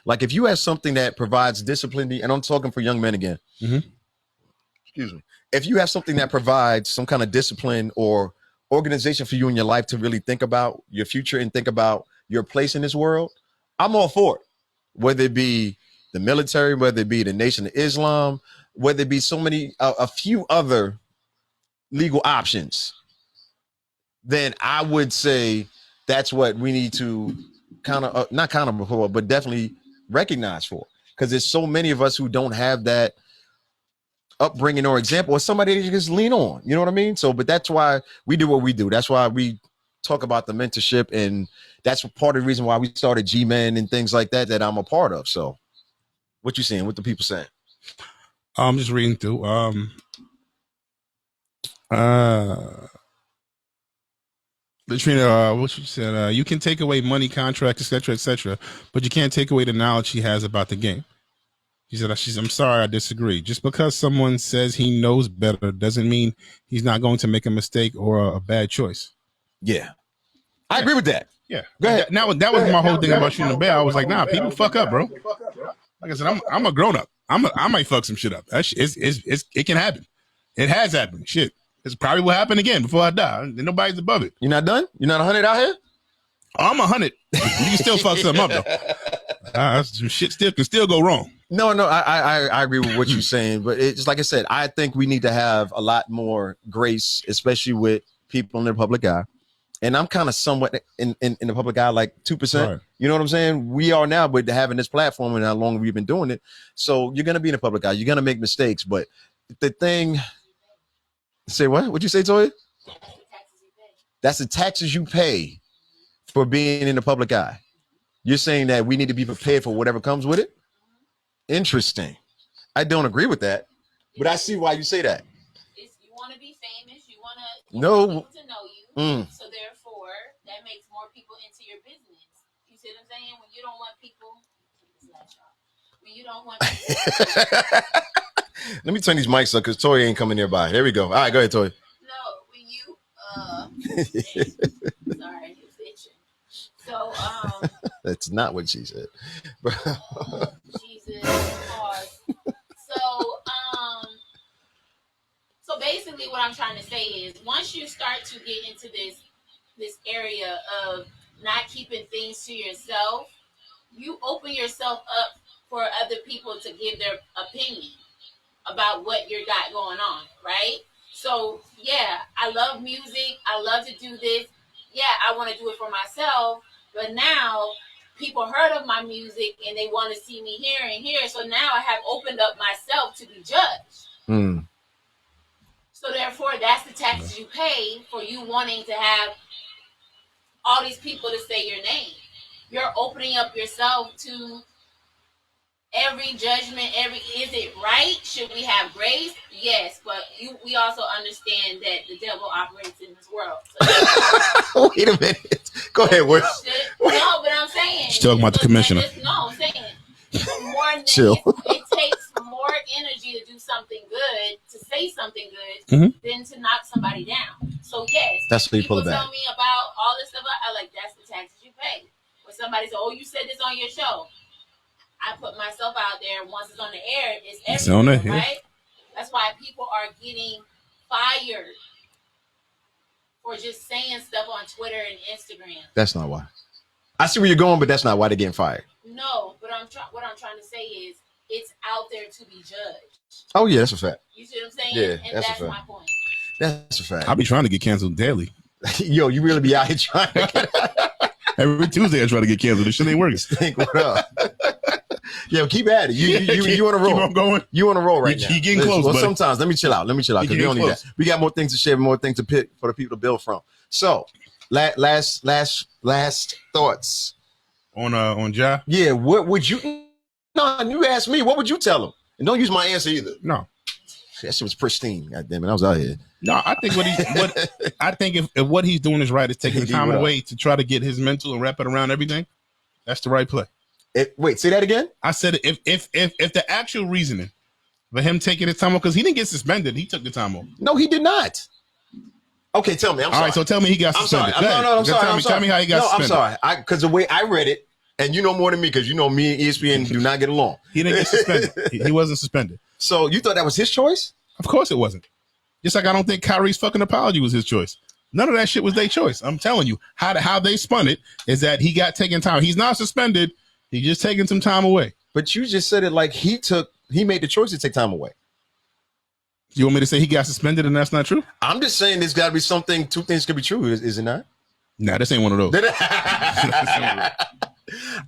Speaker 1: Like if you have something that provides discipline, and I'm talking for young men again. Excuse me. If you have something that provides some kind of discipline or organization for you in your life to really think about your future and think about your place in this world, I'm all for it. Whether it be the military, whether it be the Nation of Islam, whether it be so many, a few other legal options, then I would say that's what we need to but definitely recognize for, because there's so many of us who don't have that upbringing or example or somebody that you just lean on. You know what I mean? So, but that's why we do what we do. That's why we talk about the mentorship, and that's part of the reason why we started G-Men and things like that I'm a part of. So, what you saying? What the people saying?
Speaker 4: I'm just reading through. Latrina, what you said, you can take away money, contracts, etc., but you can't take away the knowledge he has about the game. She said, I'm sorry, I disagree. Just because someone says he knows better doesn't mean he's not going to make a mistake or a bad choice.
Speaker 1: Yeah. I agree with that.
Speaker 4: Yeah.
Speaker 1: Go ahead.
Speaker 4: That was my whole thing about shooting the bell. I was like, nah, people fuck up, bro. Like I said, I'm a grown up. I might fuck some shit up. It can happen. It has happened. Shit. It's probably will happen again before I die. And nobody's above it.
Speaker 1: You're not done? You're not 100 out here?
Speaker 4: Oh, I'm 100. You can still fuck something up though. Some shit can still go wrong.
Speaker 1: No, I agree with what you're saying, but it's like I said, I think we need to have a lot more grace, especially with people in the public eye. And I'm kind of somewhat in the public eye, like 2%. Right. You know what I'm saying? We are now with having this platform and how long we've been doing it. So you're going to be in the public eye. You're going to make mistakes. But the thing, say what? What'd you say, Toya? That's the taxes you pay for being in the public eye. You're saying that we need to be prepared for whatever comes with it? Interesting. I don't agree with that, but I see why you say that.
Speaker 6: You want to be famous. You want
Speaker 1: people
Speaker 6: to know you. So therefore, that makes more people into your business. You see what I'm saying? When you don't want people,
Speaker 1: Let me turn these mics up because Toy ain't coming nearby. There we go. All right, go ahead, Toy.
Speaker 6: No, when you sorry, it's itching. So
Speaker 1: that's not what she said.
Speaker 6: Jesus, pause. So basically what I'm trying to say is once you start to get into this area of not keeping things to yourself, you open yourself up for other people to give their opinion about what you got going on, right? So yeah, I love music. I love to do this. Yeah, I want to do it for myself. But now people heard of my music and they want to see me here and here. So now I have opened up myself to be judged. So therefore, that's the taxes you pay for you wanting to have all these people to say your name. You're opening up yourself to every judgment, is it right? Should we have grace? Yes, but we also understand that the devil operates in this world. So
Speaker 1: wait a minute. Go ahead, Will.
Speaker 6: No, but I'm saying.
Speaker 4: She's talking about the commissioner.
Speaker 6: No, I'm saying.
Speaker 1: Chill.
Speaker 6: It takes more energy to do something good, to say something good, than to knock somebody down. So yes,
Speaker 1: that's what you pull it back.
Speaker 6: People tell me about all this stuff. I like that's the taxes you pay. When somebody says, "Oh, you said this on your show," I put myself out there. Once it's on the air, it's
Speaker 4: on
Speaker 6: everywhere,
Speaker 4: the air.
Speaker 6: right? That's why people are getting fired for just saying stuff on Twitter and Instagram.
Speaker 1: That's not why. I see where you're going, but that's not why they're getting fired.
Speaker 6: No, but what I'm trying to say is it's out there to be judged.
Speaker 1: Oh yeah, that's a fact.
Speaker 6: You see what I'm saying?
Speaker 1: Yeah,
Speaker 6: and
Speaker 1: that's a
Speaker 6: that's
Speaker 1: fact.
Speaker 6: my point.
Speaker 1: That's a fact.
Speaker 4: I be trying to get canceled daily.
Speaker 1: Yo, you really be out here trying to get
Speaker 4: Every Tuesday I try to get canceled. This shit ain't working.
Speaker 1: think what up. Yo, keep at it. You on a roll.
Speaker 4: Keep on going.
Speaker 1: You on a roll right now.
Speaker 4: You getting close,
Speaker 1: Well,
Speaker 4: buddy.
Speaker 1: sometimes let me chill out because we
Speaker 4: getting
Speaker 1: don't need
Speaker 4: close.
Speaker 1: that. We got more things to share, more things to pick for the people to build from. So, last thoughts
Speaker 4: On Ja?
Speaker 1: Yeah, what would you? No, you asked me. What would you tell him? And don't use my answer either.
Speaker 4: No.
Speaker 1: That shit was pristine. God damn it, I was out here.
Speaker 4: No, I think I think if what he's doing is right, is taking the
Speaker 1: Hey,
Speaker 4: time
Speaker 1: what up?
Speaker 4: away to try to get his mental and wrap it around everything. That's the right play.
Speaker 1: Wait, say that again.
Speaker 4: I said if the actual reasoning for him taking his time off, because he didn't get suspended, he took the time off.
Speaker 1: No, he did not. Okay, tell me. I'm
Speaker 4: All
Speaker 1: sorry.
Speaker 4: right, so tell me he got
Speaker 1: I'm sorry.
Speaker 4: suspended.
Speaker 1: I'm sorry.
Speaker 4: Tell me how he got suspended.
Speaker 1: I'm sorry. Because the way I read it, and you know more than me, because you know me and ESPN do not get along.
Speaker 4: He didn't get suspended. He wasn't suspended.
Speaker 1: So you thought that was his choice?
Speaker 4: Of course it wasn't. Just like I don't think Kyrie's fucking apology was his choice. None of that shit was their choice. I'm telling you, how they spun it is that he got taken time. He's not suspended. He's just taking some time away.
Speaker 1: But you just said it like he made the choice to take time away.
Speaker 4: You want me to say he got suspended and that's not true?
Speaker 1: I'm just saying there's got to be something. Two things could be true, is it not?
Speaker 4: Nah, this ain't one of those.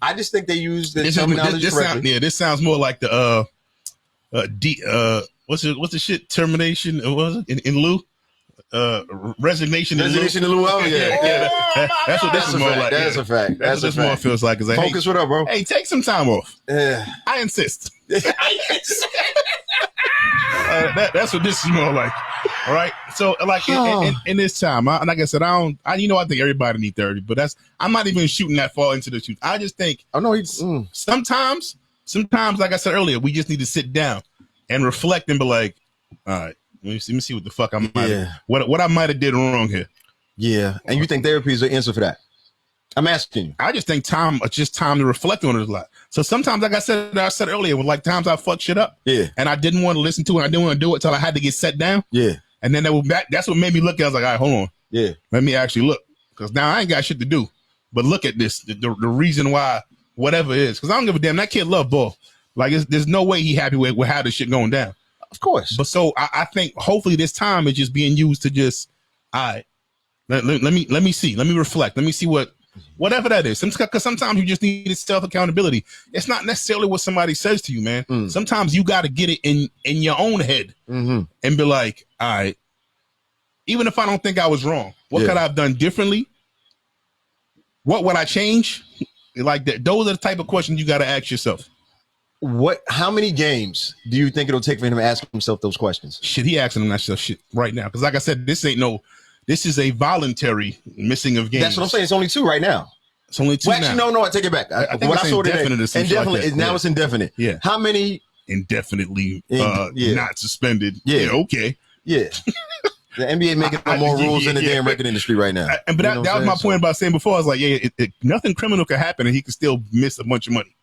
Speaker 1: I just think they use the terminology correctly.
Speaker 4: This sounds more like the what's the shit termination? What was it in lieu? Resignation in lieu.
Speaker 1: Resignation in lieu. Oh yeah.
Speaker 4: That's what this is more like.
Speaker 1: That's a fact.
Speaker 4: That's what this more feels like. Is like,
Speaker 1: Focus, what up, bro?
Speaker 4: Hey, take some time off.
Speaker 1: Yeah.
Speaker 4: I insist. That's what this is more like. All right. So, like in this time, like I said, I think everybody need therapy, but I'm not even shooting that far into the shoot. I just think, sometimes, like I said earlier, we just need to sit down and reflect and be like, all right, let me see what the fuck what I might have did wrong here.
Speaker 1: Yeah. And you think therapy is the answer for that? I'm asking you.
Speaker 4: I just think it's just time to reflect on it a lot. So sometimes, like I said earlier, with like times I fucked shit up.
Speaker 1: Yeah.
Speaker 4: And I didn't want to listen to it. I didn't want to do it till I had to get set down.
Speaker 1: Yeah.
Speaker 4: And then that's what made me look. I was like, all right, hold on.
Speaker 1: Yeah.
Speaker 4: Let me actually look. Because now I ain't got shit to do. But look at this. The reason why whatever it is. Because I don't give a damn. That kid love ball. Like, there's no way he happy with how this shit going down.
Speaker 1: Of course.
Speaker 4: But so I think hopefully this time is just being used to just, all right, let me see. Let me reflect. Let me see whatever that is. Because sometimes you just need self-accountability. It's not necessarily what somebody says to you, man. Sometimes you got to get it in your own head and be like, all right, even if I don't think I was wrong, what could I have done differently? What would I change? Like that. Those are the type of questions you got to ask yourself.
Speaker 1: How many games do you think it'll take for him to ask himself those questions?
Speaker 4: Shit, he asking him that shit right now. Because like I said, this is a voluntary missing of games.
Speaker 1: That's what I'm saying. It's only 2 right now.
Speaker 4: It's only 2
Speaker 1: actually,
Speaker 4: now.
Speaker 1: No, I take it back.
Speaker 4: think it's indefinite or something like that.
Speaker 1: Now it's indefinite.
Speaker 4: Yeah.
Speaker 1: How many?
Speaker 4: Indefinitely not suspended.
Speaker 1: Yeah.
Speaker 4: Okay.
Speaker 1: Yeah. The NBA making more rules in the damn record industry right now.
Speaker 4: But that was my point about saying before. I was like, nothing criminal could happen and he could still miss a bunch of money.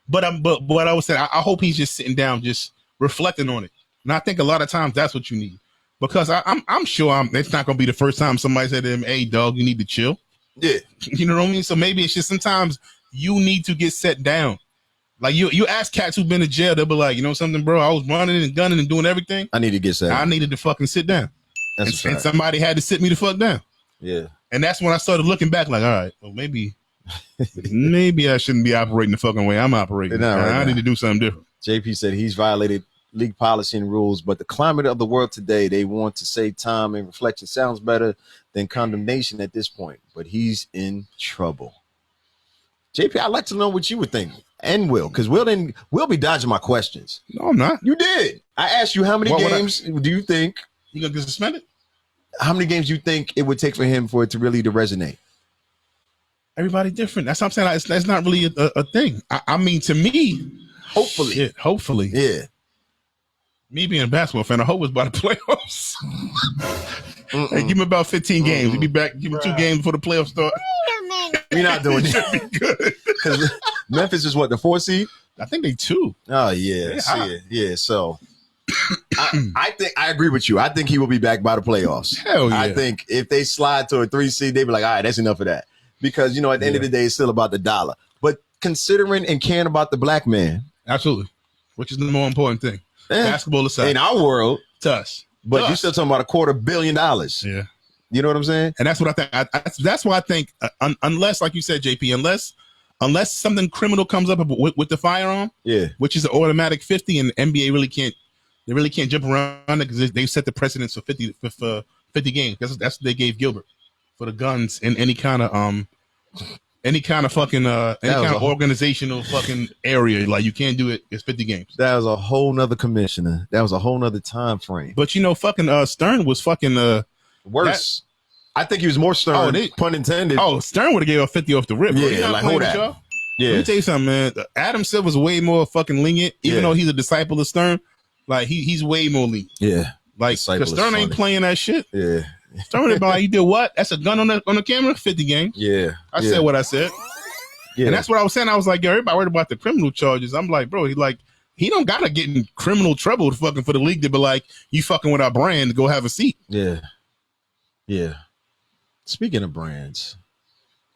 Speaker 4: But what I was saying, I hope he's just sitting down, just reflecting on it. And I think a lot of times that's what you need. Because I'm sure it's not going to be the first time somebody said to him, hey, dog, you need to chill.
Speaker 1: Yeah.
Speaker 4: You know what I mean? So maybe it's just sometimes you need to get set down. Like you ask cats who've been to jail, they'll be like, you know something, bro? I was running and gunning and doing everything.
Speaker 1: I need to get set down.
Speaker 4: I needed to fucking sit down. And somebody had to sit me the fuck down.
Speaker 1: Yeah.
Speaker 4: And that's when I started looking back like, all right, well, maybe I shouldn't be operating the fucking way I'm operating. I need to do something different.
Speaker 1: JP said he's violated league policy and rules, but the climate of the world today, they want to say time and reflection sounds better than condemnation at this point, but he's in trouble. JP, I'd like to know what you would think, and Will, because Will be dodging my questions.
Speaker 4: No, I'm not.
Speaker 1: You did. I asked you how many games do you think
Speaker 4: he gonna get suspended?
Speaker 1: How many games do you think it would take for him for it to really resonate?
Speaker 4: Everybody different. That's what I'm saying. That's not really a thing. I mean, to me, hopefully,
Speaker 1: yeah.
Speaker 4: Me being a basketball fan, I hope it's by the playoffs. Hey, give him about 15 games. We'll be back. Give him 2 games before the playoffs start.
Speaker 1: We're not doing
Speaker 4: it. Should be good.
Speaker 1: Memphis is what, the 4th seed?
Speaker 4: I think they 2.
Speaker 1: Oh yeah, yeah. So I think I agree with you. I think he will be back by the playoffs.
Speaker 4: Hell yeah.
Speaker 1: I think if they slide to a 3 seed, they be like, all right, that's enough of that. Because at the end of the day, it's still about the dollar. But considering and caring about the black man,
Speaker 4: absolutely, which is the more important thing. Basketball aside,
Speaker 1: in our world,
Speaker 4: to us.
Speaker 1: But you're still talking about $250 million.
Speaker 4: Yeah.
Speaker 1: You know what I'm saying?
Speaker 4: And that's what I think. That's why I think, unless, like you said, JP, unless something criminal comes up with the firearm, which is an automatic 50, and the NBA really can't jump around it because they set the precedence for 50 games. That's what they gave Gilbert for the guns in any kind of organizational fucking area. Like, you can't do it. It's 50 games.
Speaker 1: That was a whole nother commissioner. That was a whole nother time frame.
Speaker 4: But fucking Stern was fucking
Speaker 1: worse. I think he was more Stern. Pun intended.
Speaker 4: Oh, Stern would have gave a 50 off the rip.
Speaker 1: Yeah, like hold that. Yeah.
Speaker 4: Let me tell you something, man. Adam Silver's way more fucking lenient, even though he's a disciple of Stern. Like he's way more lenient.
Speaker 1: Yeah.
Speaker 4: Like Stern ain't playing that shit.
Speaker 1: Yeah.
Speaker 4: Stern about like, you did what? That's a gun on the camera. 50 games.
Speaker 1: Yeah.
Speaker 4: I said what I said. Yeah. And that's what I was saying. I was like, yo, everybody worried about the criminal charges. I'm like, bro, he don't gotta get in criminal trouble fucking for the league to be like, you fucking with our brand, go have a seat.
Speaker 1: Yeah. Yeah. Speaking of brands,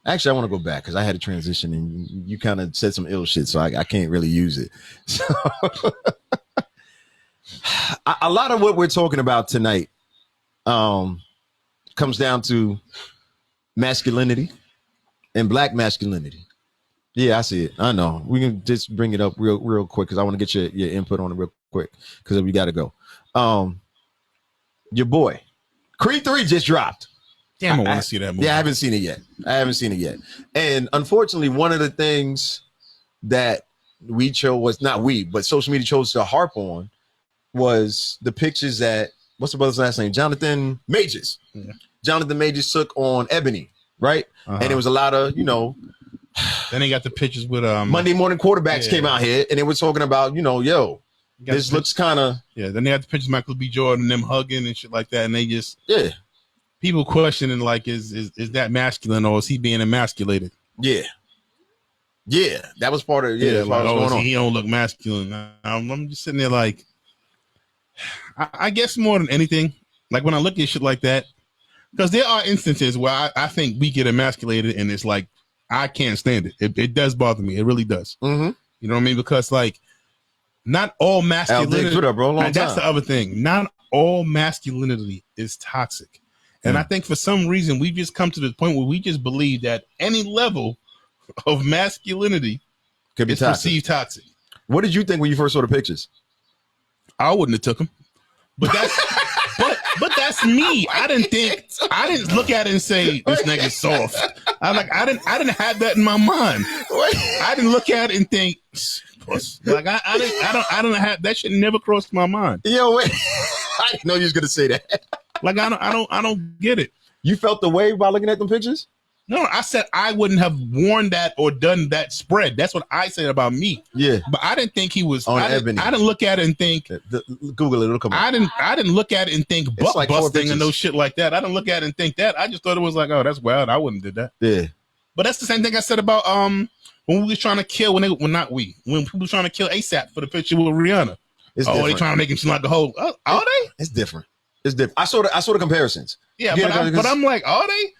Speaker 1: actually, I want to go back because I had a transition and you kind of said some ill shit, so I can't really use it. So, a lot of what we're talking about tonight comes down to masculinity and black masculinity. Yeah, I see it. I know. We can just bring it up real quick because I want to get your input on it real quick because we got to go. Your boy, Creed 3 just dropped.
Speaker 4: Damn, I want to see that movie.
Speaker 1: Yeah, I haven't seen it yet. And unfortunately, one of the things that we chose but social media chose to harp on was the pictures that, what's the brother's last name? Jonathan Majors. Yeah. Jonathan Majors took on Ebony, right? And it was a lot of,
Speaker 4: Then they got the pictures with
Speaker 1: Monday Morning Quarterbacks came out here and they were talking about, this looks kind of.
Speaker 4: Yeah, then they had the pictures of Michael B. Jordan and them hugging and shit like that. And they just.
Speaker 1: Yeah.
Speaker 4: People questioning, like, is that masculine or is he being emasculated?
Speaker 1: Yeah. Yeah. That was part of
Speaker 4: like, going on. He don't look masculine. I'm just sitting there like, I guess more than anything, like when I look at shit like that, because there are instances where I think we get emasculated and it's like, I can't stand it. It does bother me. It really does.
Speaker 1: Mm-hmm.
Speaker 4: You know what I mean? Because like, not all masculinity. That's the other thing. Not all masculinity is toxic. And I think for some reason we've just come to the point where we just believe that any level of masculinity
Speaker 1: could be
Speaker 4: perceived toxic.
Speaker 1: What did you think when you first saw the pictures?
Speaker 4: I wouldn't have took them, but that's but that's me. I didn't look at it and say this nigga's soft. I didn't have that in my mind. I didn't look at it and think, like I don't have that shit. Never crossed my mind.
Speaker 1: Yo, wait. I didn't know you was gonna say that.
Speaker 4: Like I don't get it.
Speaker 1: You felt the wave by looking at them pictures?
Speaker 4: No, I said I wouldn't have worn that or done that spread. That's what I said about me.
Speaker 1: Yeah,
Speaker 4: but I didn't think he was
Speaker 1: on Ebony.
Speaker 4: I didn't look at it and think.
Speaker 1: Google it; it'll come up.
Speaker 4: I didn't look at it and think butt like busting and no shit like that. I didn't look at it and think that. I just thought it was like, oh, that's wild. I wouldn't have did that.
Speaker 1: Yeah,
Speaker 4: but that's the same thing I said about when we was trying to kill when people were trying to kill ASAP for the picture with Rihanna. It's different. They trying to make him seem like a whole. Are they?
Speaker 1: It's different. It's different. I saw the comparisons.
Speaker 4: Yeah, but I'm like, are they?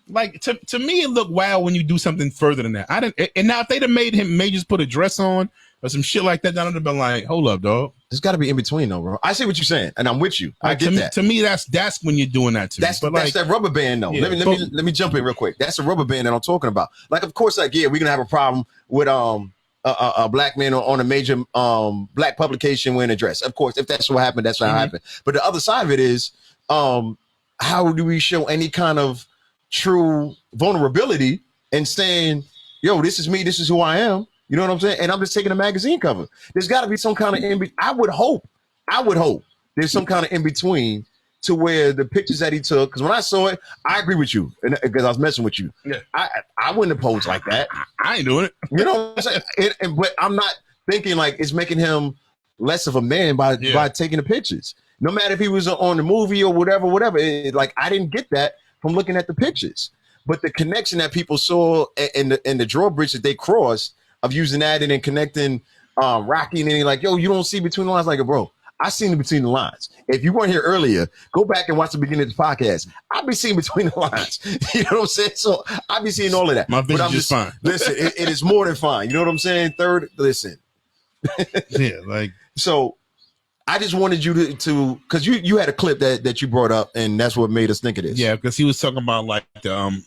Speaker 4: Like to me, it looked wild when you do something further than that. I didn't. And now if they'd have made him, may just put a dress on or some shit like that, then I'd have been like, hold up, dog.
Speaker 1: There's got to be in between, though, bro. I see what you're saying, and I'm with you. I get that.
Speaker 4: To me, that's when you're doing that to
Speaker 1: me.
Speaker 4: But
Speaker 1: that's that rubber band, though.
Speaker 4: Yeah,
Speaker 1: let me jump in real quick. That's a rubber band that I'm talking about. Like, of course, like, yeah, we're gonna have a problem with a black man on a major black publication wearing a dress. Of course, if that's what happened, that's what happened. But the other side of it is, how do we show any kind of true vulnerability and saying, yo, this is me, this is who I am. You know what I'm saying? And I'm just taking a magazine cover. There's got to be some kind of I would hope there's some kind of in between to where the pictures that he took, because when I saw it, I agree with you because I was messing with you.
Speaker 4: Yeah,
Speaker 1: I wouldn't have posed like that.
Speaker 4: I ain't doing it.
Speaker 1: You know what I'm saying? But I'm not thinking like it's making him less of a man by taking the pictures. No matter if he was on the movie or whatever. Like I didn't get that from looking at the pictures. But the connection that people saw and the drawbridge that they crossed, of using that and then connecting Rocky and then he like, yo, you don't see between the lines. Like, bro, I seen it between the lines. If you weren't here earlier, go back and watch the beginning of the podcast. I'll be seeing between the lines. You know what I'm saying? So I'll be seeing all of that.
Speaker 4: My
Speaker 1: But
Speaker 4: vision
Speaker 1: I'm
Speaker 4: just fine.
Speaker 1: Listen, it is more than fine. You know what I'm saying? Third, listen.
Speaker 4: Yeah, like
Speaker 1: So I just wanted you to because you had a clip that you brought up and that's what made us think of this.
Speaker 4: yeah, because he was talking about like the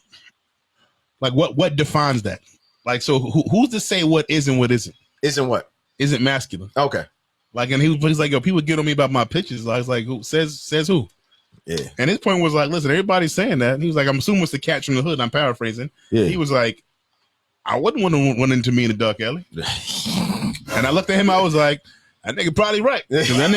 Speaker 4: like what defines that. Like, so who's to say what is and what isn't?
Speaker 1: Isn't what?
Speaker 4: Isn't masculine.
Speaker 1: Okay.
Speaker 4: Like, and he's like, yo, people get on me about my pictures. I was like, who says who?
Speaker 1: Yeah.
Speaker 4: And his point was like, listen, everybody's saying that. And he was like, I'm assuming it's the catch from the hood. I'm paraphrasing.
Speaker 1: Yeah.
Speaker 4: He was like, I wouldn't want to run into me in a dark alley. And I looked at him, I was like, that nigga probably right. Because that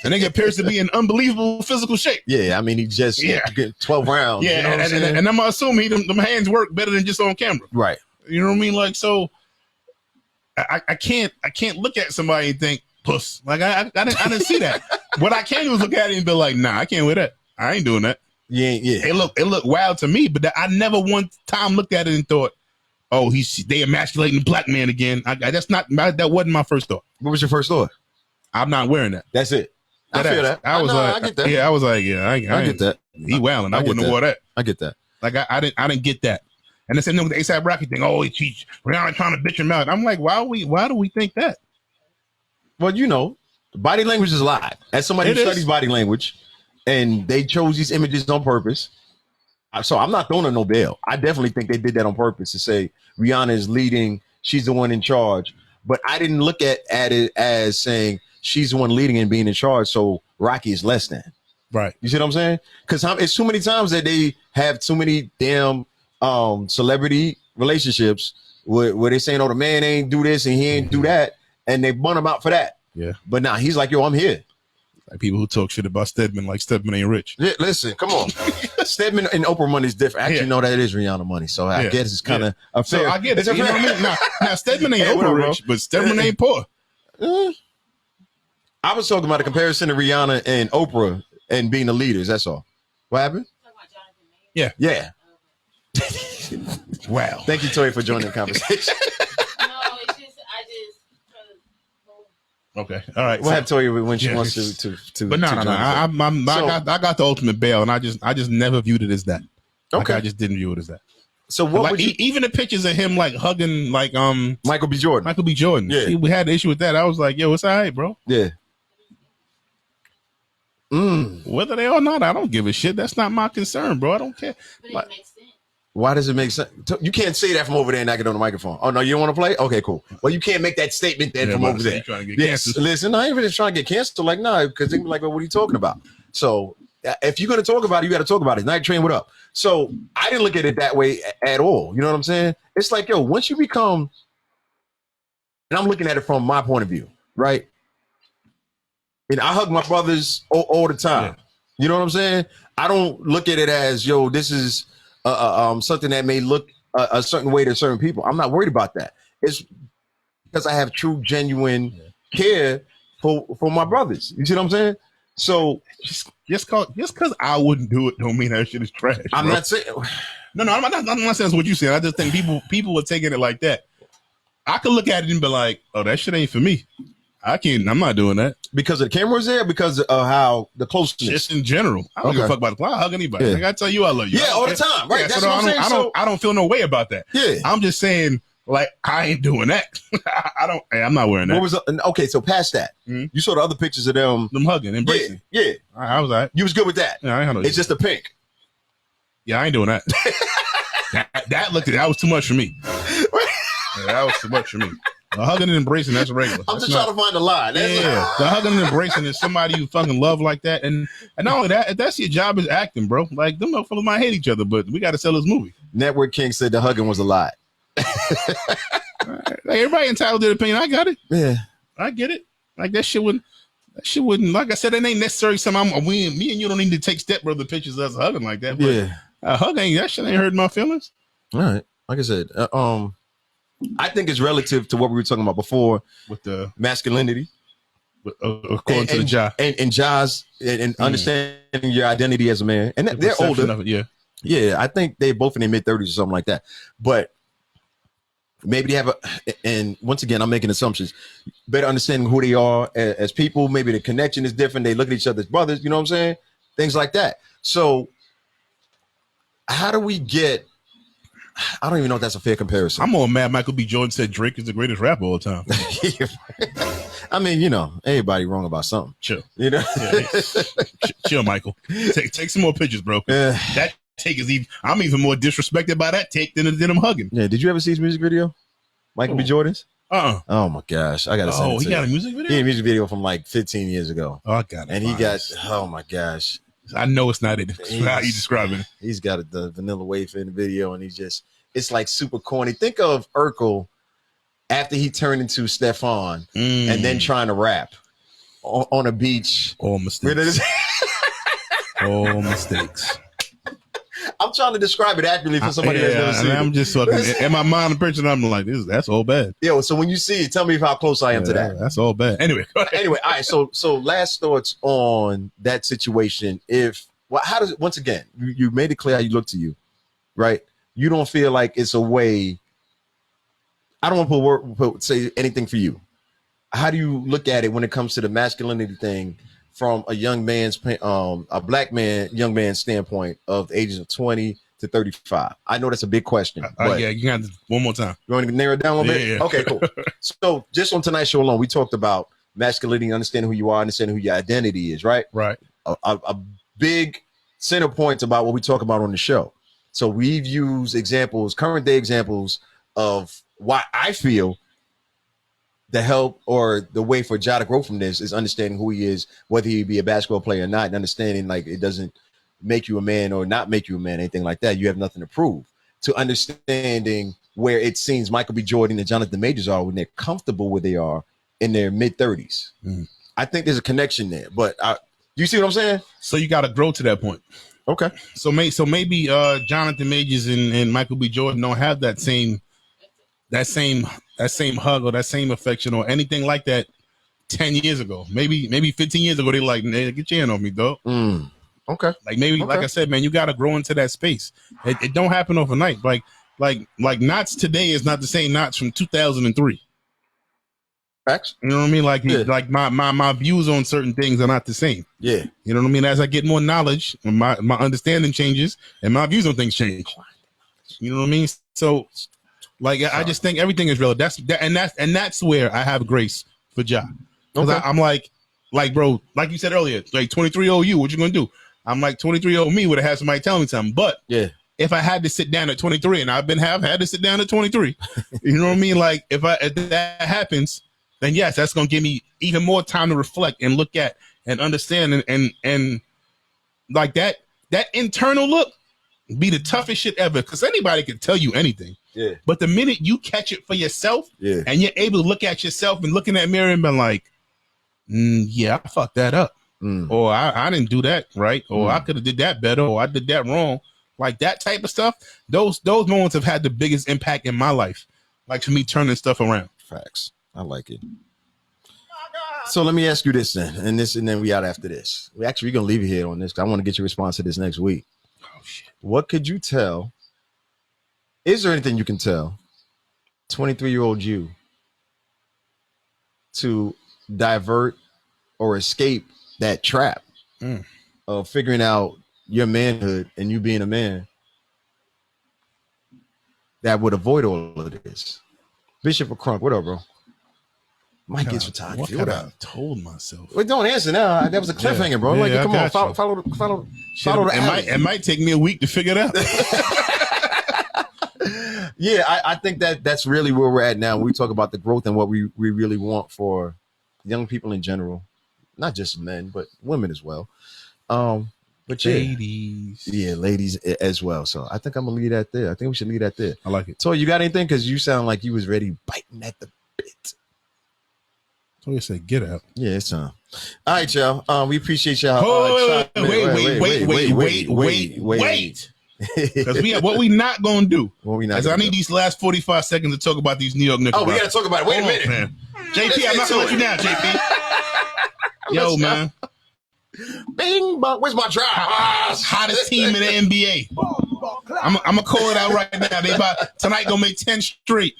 Speaker 4: nigga appears to be in unbelievable physical shape.
Speaker 1: Yeah, I mean, he just get 12 rounds.
Speaker 4: Yeah,
Speaker 1: you know what I'm saying?
Speaker 4: and I'm assuming them hands work better than just on camera.
Speaker 1: Right.
Speaker 4: You know what I mean? Like, so I can't look at somebody and think, puss. Like, I didn't see that. What I can do is look at it and be like, nah, I can't wear that. I ain't doing that.
Speaker 1: Yeah.
Speaker 4: It looked wild to me, but I never one time looked at it and thought, oh, they emasculating the black man again. That wasn't my first thought.
Speaker 1: What was your first thought?
Speaker 4: I'm not wearing that.
Speaker 1: That's it. I feel that.
Speaker 4: I get that. Yeah, I was like, yeah, I
Speaker 1: get that.
Speaker 4: He wilding. I wouldn't have wore that.
Speaker 1: I get that.
Speaker 4: Like, I didn't get that. And the same thing with the ASAP Rocky thing. Oh, Rihanna trying to bitch him out. I'm like, why do we think that?
Speaker 1: Well, you know, body language is live. As somebody who studies body language, and they chose these images on purpose. So I'm not throwing her no bail. I definitely think they did that on purpose to say Rihanna is leading. She's the one in charge. But I didn't look at it as saying she's the one leading and being in charge. So Rocky is less than.
Speaker 4: Right.
Speaker 1: You see what I'm saying? Because it's too many times that they have too many damn celebrity relationships where they're saying, oh, the man ain't do this and he ain't do that. And they bun him out for that.
Speaker 4: Yeah.
Speaker 1: But now he's like, yo, I'm here.
Speaker 4: Like people who talk shit about Stedman, like Stedman ain't rich.
Speaker 1: Yeah, listen, come on. Stedman and Oprah money is different. Actually, no, that is Rihanna money. So I guess it's kind of a fair.
Speaker 4: So I get it.
Speaker 1: You know what I mean?
Speaker 4: Now Stedman ain't Oprah rich, but Stedman ain't poor.
Speaker 1: I was talking about a comparison to Rihanna and Oprah and being the leaders. That's all. What happened?
Speaker 4: Yeah.
Speaker 1: Yeah.
Speaker 4: Wow.
Speaker 1: Thank you, Toy, for joining the conversation.
Speaker 4: Okay. All right.
Speaker 1: We'll have Toya when she wants to.
Speaker 4: But no. I got the ultimate bail, and I just never viewed it as that.
Speaker 1: Okay.
Speaker 4: Like, I just didn't view it as that.
Speaker 1: So what
Speaker 4: like,
Speaker 1: would you,
Speaker 4: even the pictures of him like hugging like
Speaker 1: Michael B. Jordan.
Speaker 4: Michael B. Jordan.
Speaker 1: Yeah.
Speaker 4: We had the issue with that. I was like, yo, it's all right, bro.
Speaker 1: Yeah.
Speaker 4: Whether they or not, I don't give a shit. That's not my concern, bro. I don't care.
Speaker 6: But
Speaker 4: Like,
Speaker 6: it makes sense.
Speaker 1: Why does it make sense? You can't say that from over there and not get on the microphone. Oh no, you don't want to play? Okay, cool. Well, you can't make that statement then from over there.
Speaker 4: Trying to get
Speaker 1: Yes,
Speaker 4: canceled.
Speaker 1: listen, I ain't really trying to get canceled. Like, no, because they be like, well, what are you talking about? So if you're gonna talk about it, you got to talk about it. Night Train, what up? So I didn't look at it that way at all. You know what I'm saying? It's like, yo, once you become, and I'm looking at it from my point of view, right? And I hug my brothers all the time. Yeah. You know what I'm saying? I don't look at it as, yo, this is something that may look a certain way to certain people. I'm not worried about that. It's because I have true, genuine care for my brothers. You see what I'm saying? So
Speaker 4: just because I wouldn't do it don't mean that shit is trash.
Speaker 1: I'm not saying.
Speaker 4: No, I'm not saying that's what you said. I just think people are taking it like that. I could look at it and be like, oh, that shit ain't for me. I'm not doing that. Because
Speaker 1: of the cameras there, because of how the closeness.
Speaker 4: Just in general. I don't give a fuck about the plot. I hug anybody. Like, I tell you I love you.
Speaker 1: Yeah, all the time. Right.
Speaker 4: Yeah,
Speaker 1: That's
Speaker 4: so
Speaker 1: what I'm saying.
Speaker 4: I don't feel no way about that.
Speaker 1: Yeah.
Speaker 4: I'm just saying, like, I ain't doing that. I'm not wearing that.
Speaker 1: What was okay, so past that.
Speaker 4: Mm-hmm.
Speaker 1: You saw the other pictures of them
Speaker 4: hugging, embracing.
Speaker 1: Yeah.
Speaker 4: I was all right.
Speaker 1: You was good with that.
Speaker 4: Yeah, I ain't
Speaker 1: it's just a pink.
Speaker 4: Yeah, I ain't doing that. that was too much for me. That was too much for me. The hugging and embracing, that's regular.
Speaker 1: I'm just trying to find a line.
Speaker 4: The hugging and embracing is somebody you fucking love like that. And not only that, if that's your job is acting, bro. Like, them motherfuckers might hate each other, but we got to sell this movie.
Speaker 1: Network King said the hugging was a lie.
Speaker 4: Like, everybody entitled to their opinion. I got it.
Speaker 1: Yeah.
Speaker 4: I get it. Like, that shit wouldn't, like I said, it ain't necessarily something me and you don't need to take stepbrother pictures of us hugging like that. But a hug that shit ain't hurting my feelings.
Speaker 1: All right. Like I said, I think it's relative to what we were talking about before
Speaker 4: with the
Speaker 1: masculinity,
Speaker 4: according to the Ja
Speaker 1: and Ja's and understanding your identity as a man. And they're older.
Speaker 4: Yeah.
Speaker 1: I think they both in their mid-30s or something like that. But maybe they have and once again, I'm making assumptions, better understanding who they are as people. Maybe the connection is different. They look at each other as brothers, you know what I'm saying? Things like that. So how do we get, I don't even know if that's a fair comparison.
Speaker 4: I'm more mad Michael B. Jordan said Drake is the greatest rapper of all time.
Speaker 1: I mean, you know, everybody wrong about something.
Speaker 4: Chill.
Speaker 1: You know?
Speaker 4: Yeah. Chill, Michael. Take some more pictures, bro. That take is even, I'm even more disrespected by that take than I'm hugging.
Speaker 1: Yeah, did you ever see his music video? Michael B. Jordan's?
Speaker 4: Oh
Speaker 1: my gosh. I gotta send it to
Speaker 4: he got
Speaker 1: you.
Speaker 4: a music video?
Speaker 1: He had a music video from like 15 years ago.
Speaker 4: Oh, I got it.
Speaker 1: And he got, oh my gosh.
Speaker 4: I know it's not it. How you describing it?
Speaker 1: He's got the vanilla wafer in the video, and it's like super corny. Think of Urkel after he turned into Stefan and then trying to rap on a beach.
Speaker 4: All mistakes. All mistakes.
Speaker 1: I'm trying to describe it accurately for somebody that's never seen it.
Speaker 4: I'm just fucking in my mind the picture. I'm like, that's all bad.
Speaker 1: Yo, so when you see it, tell me how close I am to that.
Speaker 4: That's all bad. Anyway,
Speaker 1: all right. So last thoughts on that situation. How does it? Once again, you made it clear how you look to you, right? You don't feel like it's a way. I don't want to say anything for you. How do you look at it when it comes to the masculinity thing from a young man's, a black man, young man's standpoint of the ages of 20 to 35? I know that's a big question.
Speaker 4: Yeah, you got one more time.
Speaker 1: You want to narrow it down a little bit?
Speaker 4: Yeah.
Speaker 1: Okay, cool. So just on tonight's show alone, we talked about masculinity, understanding who you are, understanding who your identity is, right?
Speaker 4: Right.
Speaker 1: A big center points about what we talk about on the show. So we've used examples, current day examples of why I feel the help or the way for Ja to grow from this is understanding who he is, whether he be a basketball player or not, and understanding like it doesn't make you a man or not make you a man, anything like that. You have nothing to prove. To understanding where it seems Michael B. Jordan and Jonathan Majors are when they're comfortable where they are in their mid-30s. I think there's a connection there, but do you see what I'm saying?
Speaker 4: So you got to grow to that point.
Speaker 1: Okay.
Speaker 4: So maybe Jonathan Majors and Michael B. Jordan don't have that same hug or that same affection or anything like that 10 years ago. Maybe 15 years ago, they like, hey, get your hand on me, dog.
Speaker 1: Okay.
Speaker 4: Like maybe, like I said, man, you got to grow into that space. It don't happen overnight. Like Knots today is not the same Knots from 2003.
Speaker 1: Facts.
Speaker 4: You know what I mean? Like my views on certain things are not the same.
Speaker 1: Yeah.
Speaker 4: You know what I mean? As I get more knowledge, my understanding changes and my views on things change. You know what I mean? So like I just think everything is relative. That's where I have grace for Ja. Because I'm like, bro, like you said earlier, like 23-year-old you, what you gonna do? I'm like 23-year-old me would have had somebody tell me something. But
Speaker 1: yeah,
Speaker 4: if I had to sit down at 23, and I've had to sit down at 23, you know what I mean? Like if that happens, then yes, that's gonna give me even more time to reflect and look at and understand and like that internal look be the toughest shit ever. Because anybody can tell you anything.
Speaker 1: Yeah.
Speaker 4: But the minute you catch it for yourself, and you're able to look at yourself and look in that mirror and be like, yeah, I fucked that up. Or I didn't do that right. Or I could have did that better. Or I did that wrong. Like that type of stuff. Those moments have had the biggest impact in my life. Like for me turning stuff around.
Speaker 1: Facts. I like it. So let me ask you this then. And then we out after this. We're going to leave you here on this because I want to get your response to this next week.
Speaker 4: Oh, shit.
Speaker 1: What could you tell? Is there anything you can tell 23-year-old you to divert or escape that trap of figuring out your manhood and you being a man that would avoid all of this? Bishop or Crunk, what up, bro? Mike gets photography.
Speaker 4: What I told myself.
Speaker 1: Well, don't answer now. That was a cliffhanger, bro.
Speaker 4: Yeah,
Speaker 1: come on, follow the alley.
Speaker 4: It might take me a week to figure it out.
Speaker 1: Yeah, I think that's really where we're at now. We talk about the growth and what we really want for young people in general, not just men, but women as well. But
Speaker 4: ladies,
Speaker 1: ladies as well. So I think I'm gonna leave that there. I think we should leave that there.
Speaker 4: I like it.
Speaker 1: So you got anything? Because you sound like you was ready biting at the bit.
Speaker 4: So you say, get out.
Speaker 1: Yeah, it's time. All right, y'all. We appreciate y'all.
Speaker 4: Wait. Because what we not gonna do?
Speaker 1: What we not?
Speaker 4: I need these last 45 seconds to talk about these New York Knicks.
Speaker 1: Oh, we gotta talk about it. Wait a minute,
Speaker 4: man. JP, I'm not gonna let you down, JP. Yo, man.
Speaker 1: Bing bong. Where's my drive?
Speaker 4: Hottest team in the NBA. I'm gonna call it out right now. They tonight gonna make 10 straight.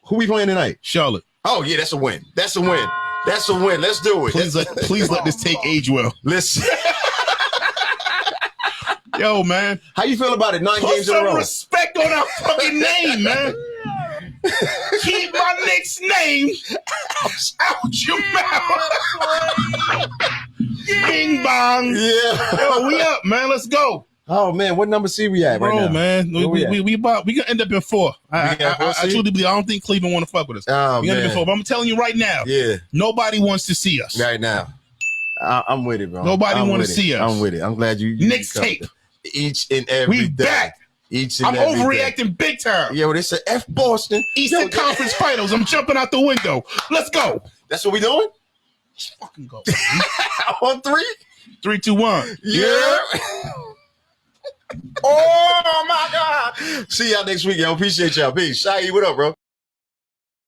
Speaker 1: Who we playing tonight?
Speaker 4: Charlotte.
Speaker 1: Oh yeah, that's a win. That's a win. That's a win. Let's do it.
Speaker 4: Please let this take age well.
Speaker 1: Listen.
Speaker 4: Yo, man.
Speaker 1: How you feel about it? 9
Speaker 4: Put
Speaker 1: games in a
Speaker 4: some
Speaker 1: row.
Speaker 4: respect on our fucking name, man. Keep my Knicks name out your mouth. Bing bong.
Speaker 1: Yeah.
Speaker 4: Yo, we up, man. Let's go.
Speaker 1: Oh man, what number seed we at right now?
Speaker 4: Bro, man, we gonna end up in 4. I truly believe I don't think Cleveland want to fuck with us.
Speaker 1: Oh,
Speaker 4: we end up in 4. But I'm telling you right now, nobody wants to see us.
Speaker 1: Right now. I'm with it, bro.
Speaker 4: Nobody want to see us.
Speaker 1: I'm with it. I'm glad you
Speaker 4: Knicks Take.
Speaker 1: Each and every
Speaker 4: We
Speaker 1: day.
Speaker 4: back.
Speaker 1: Each and
Speaker 4: I'm
Speaker 1: every
Speaker 4: overreacting big time.
Speaker 1: Yeah, well, it's a F Boston.
Speaker 4: Eastern Conference Finals. I'm jumping out the window. Let's go.
Speaker 1: That's what we doing?
Speaker 4: Let's fucking go.
Speaker 1: On 3?
Speaker 4: 3, 2, 1.
Speaker 1: Yeah. Oh my God. See y'all next week, yo. Appreciate y'all. Peace. Shai, what up, bro?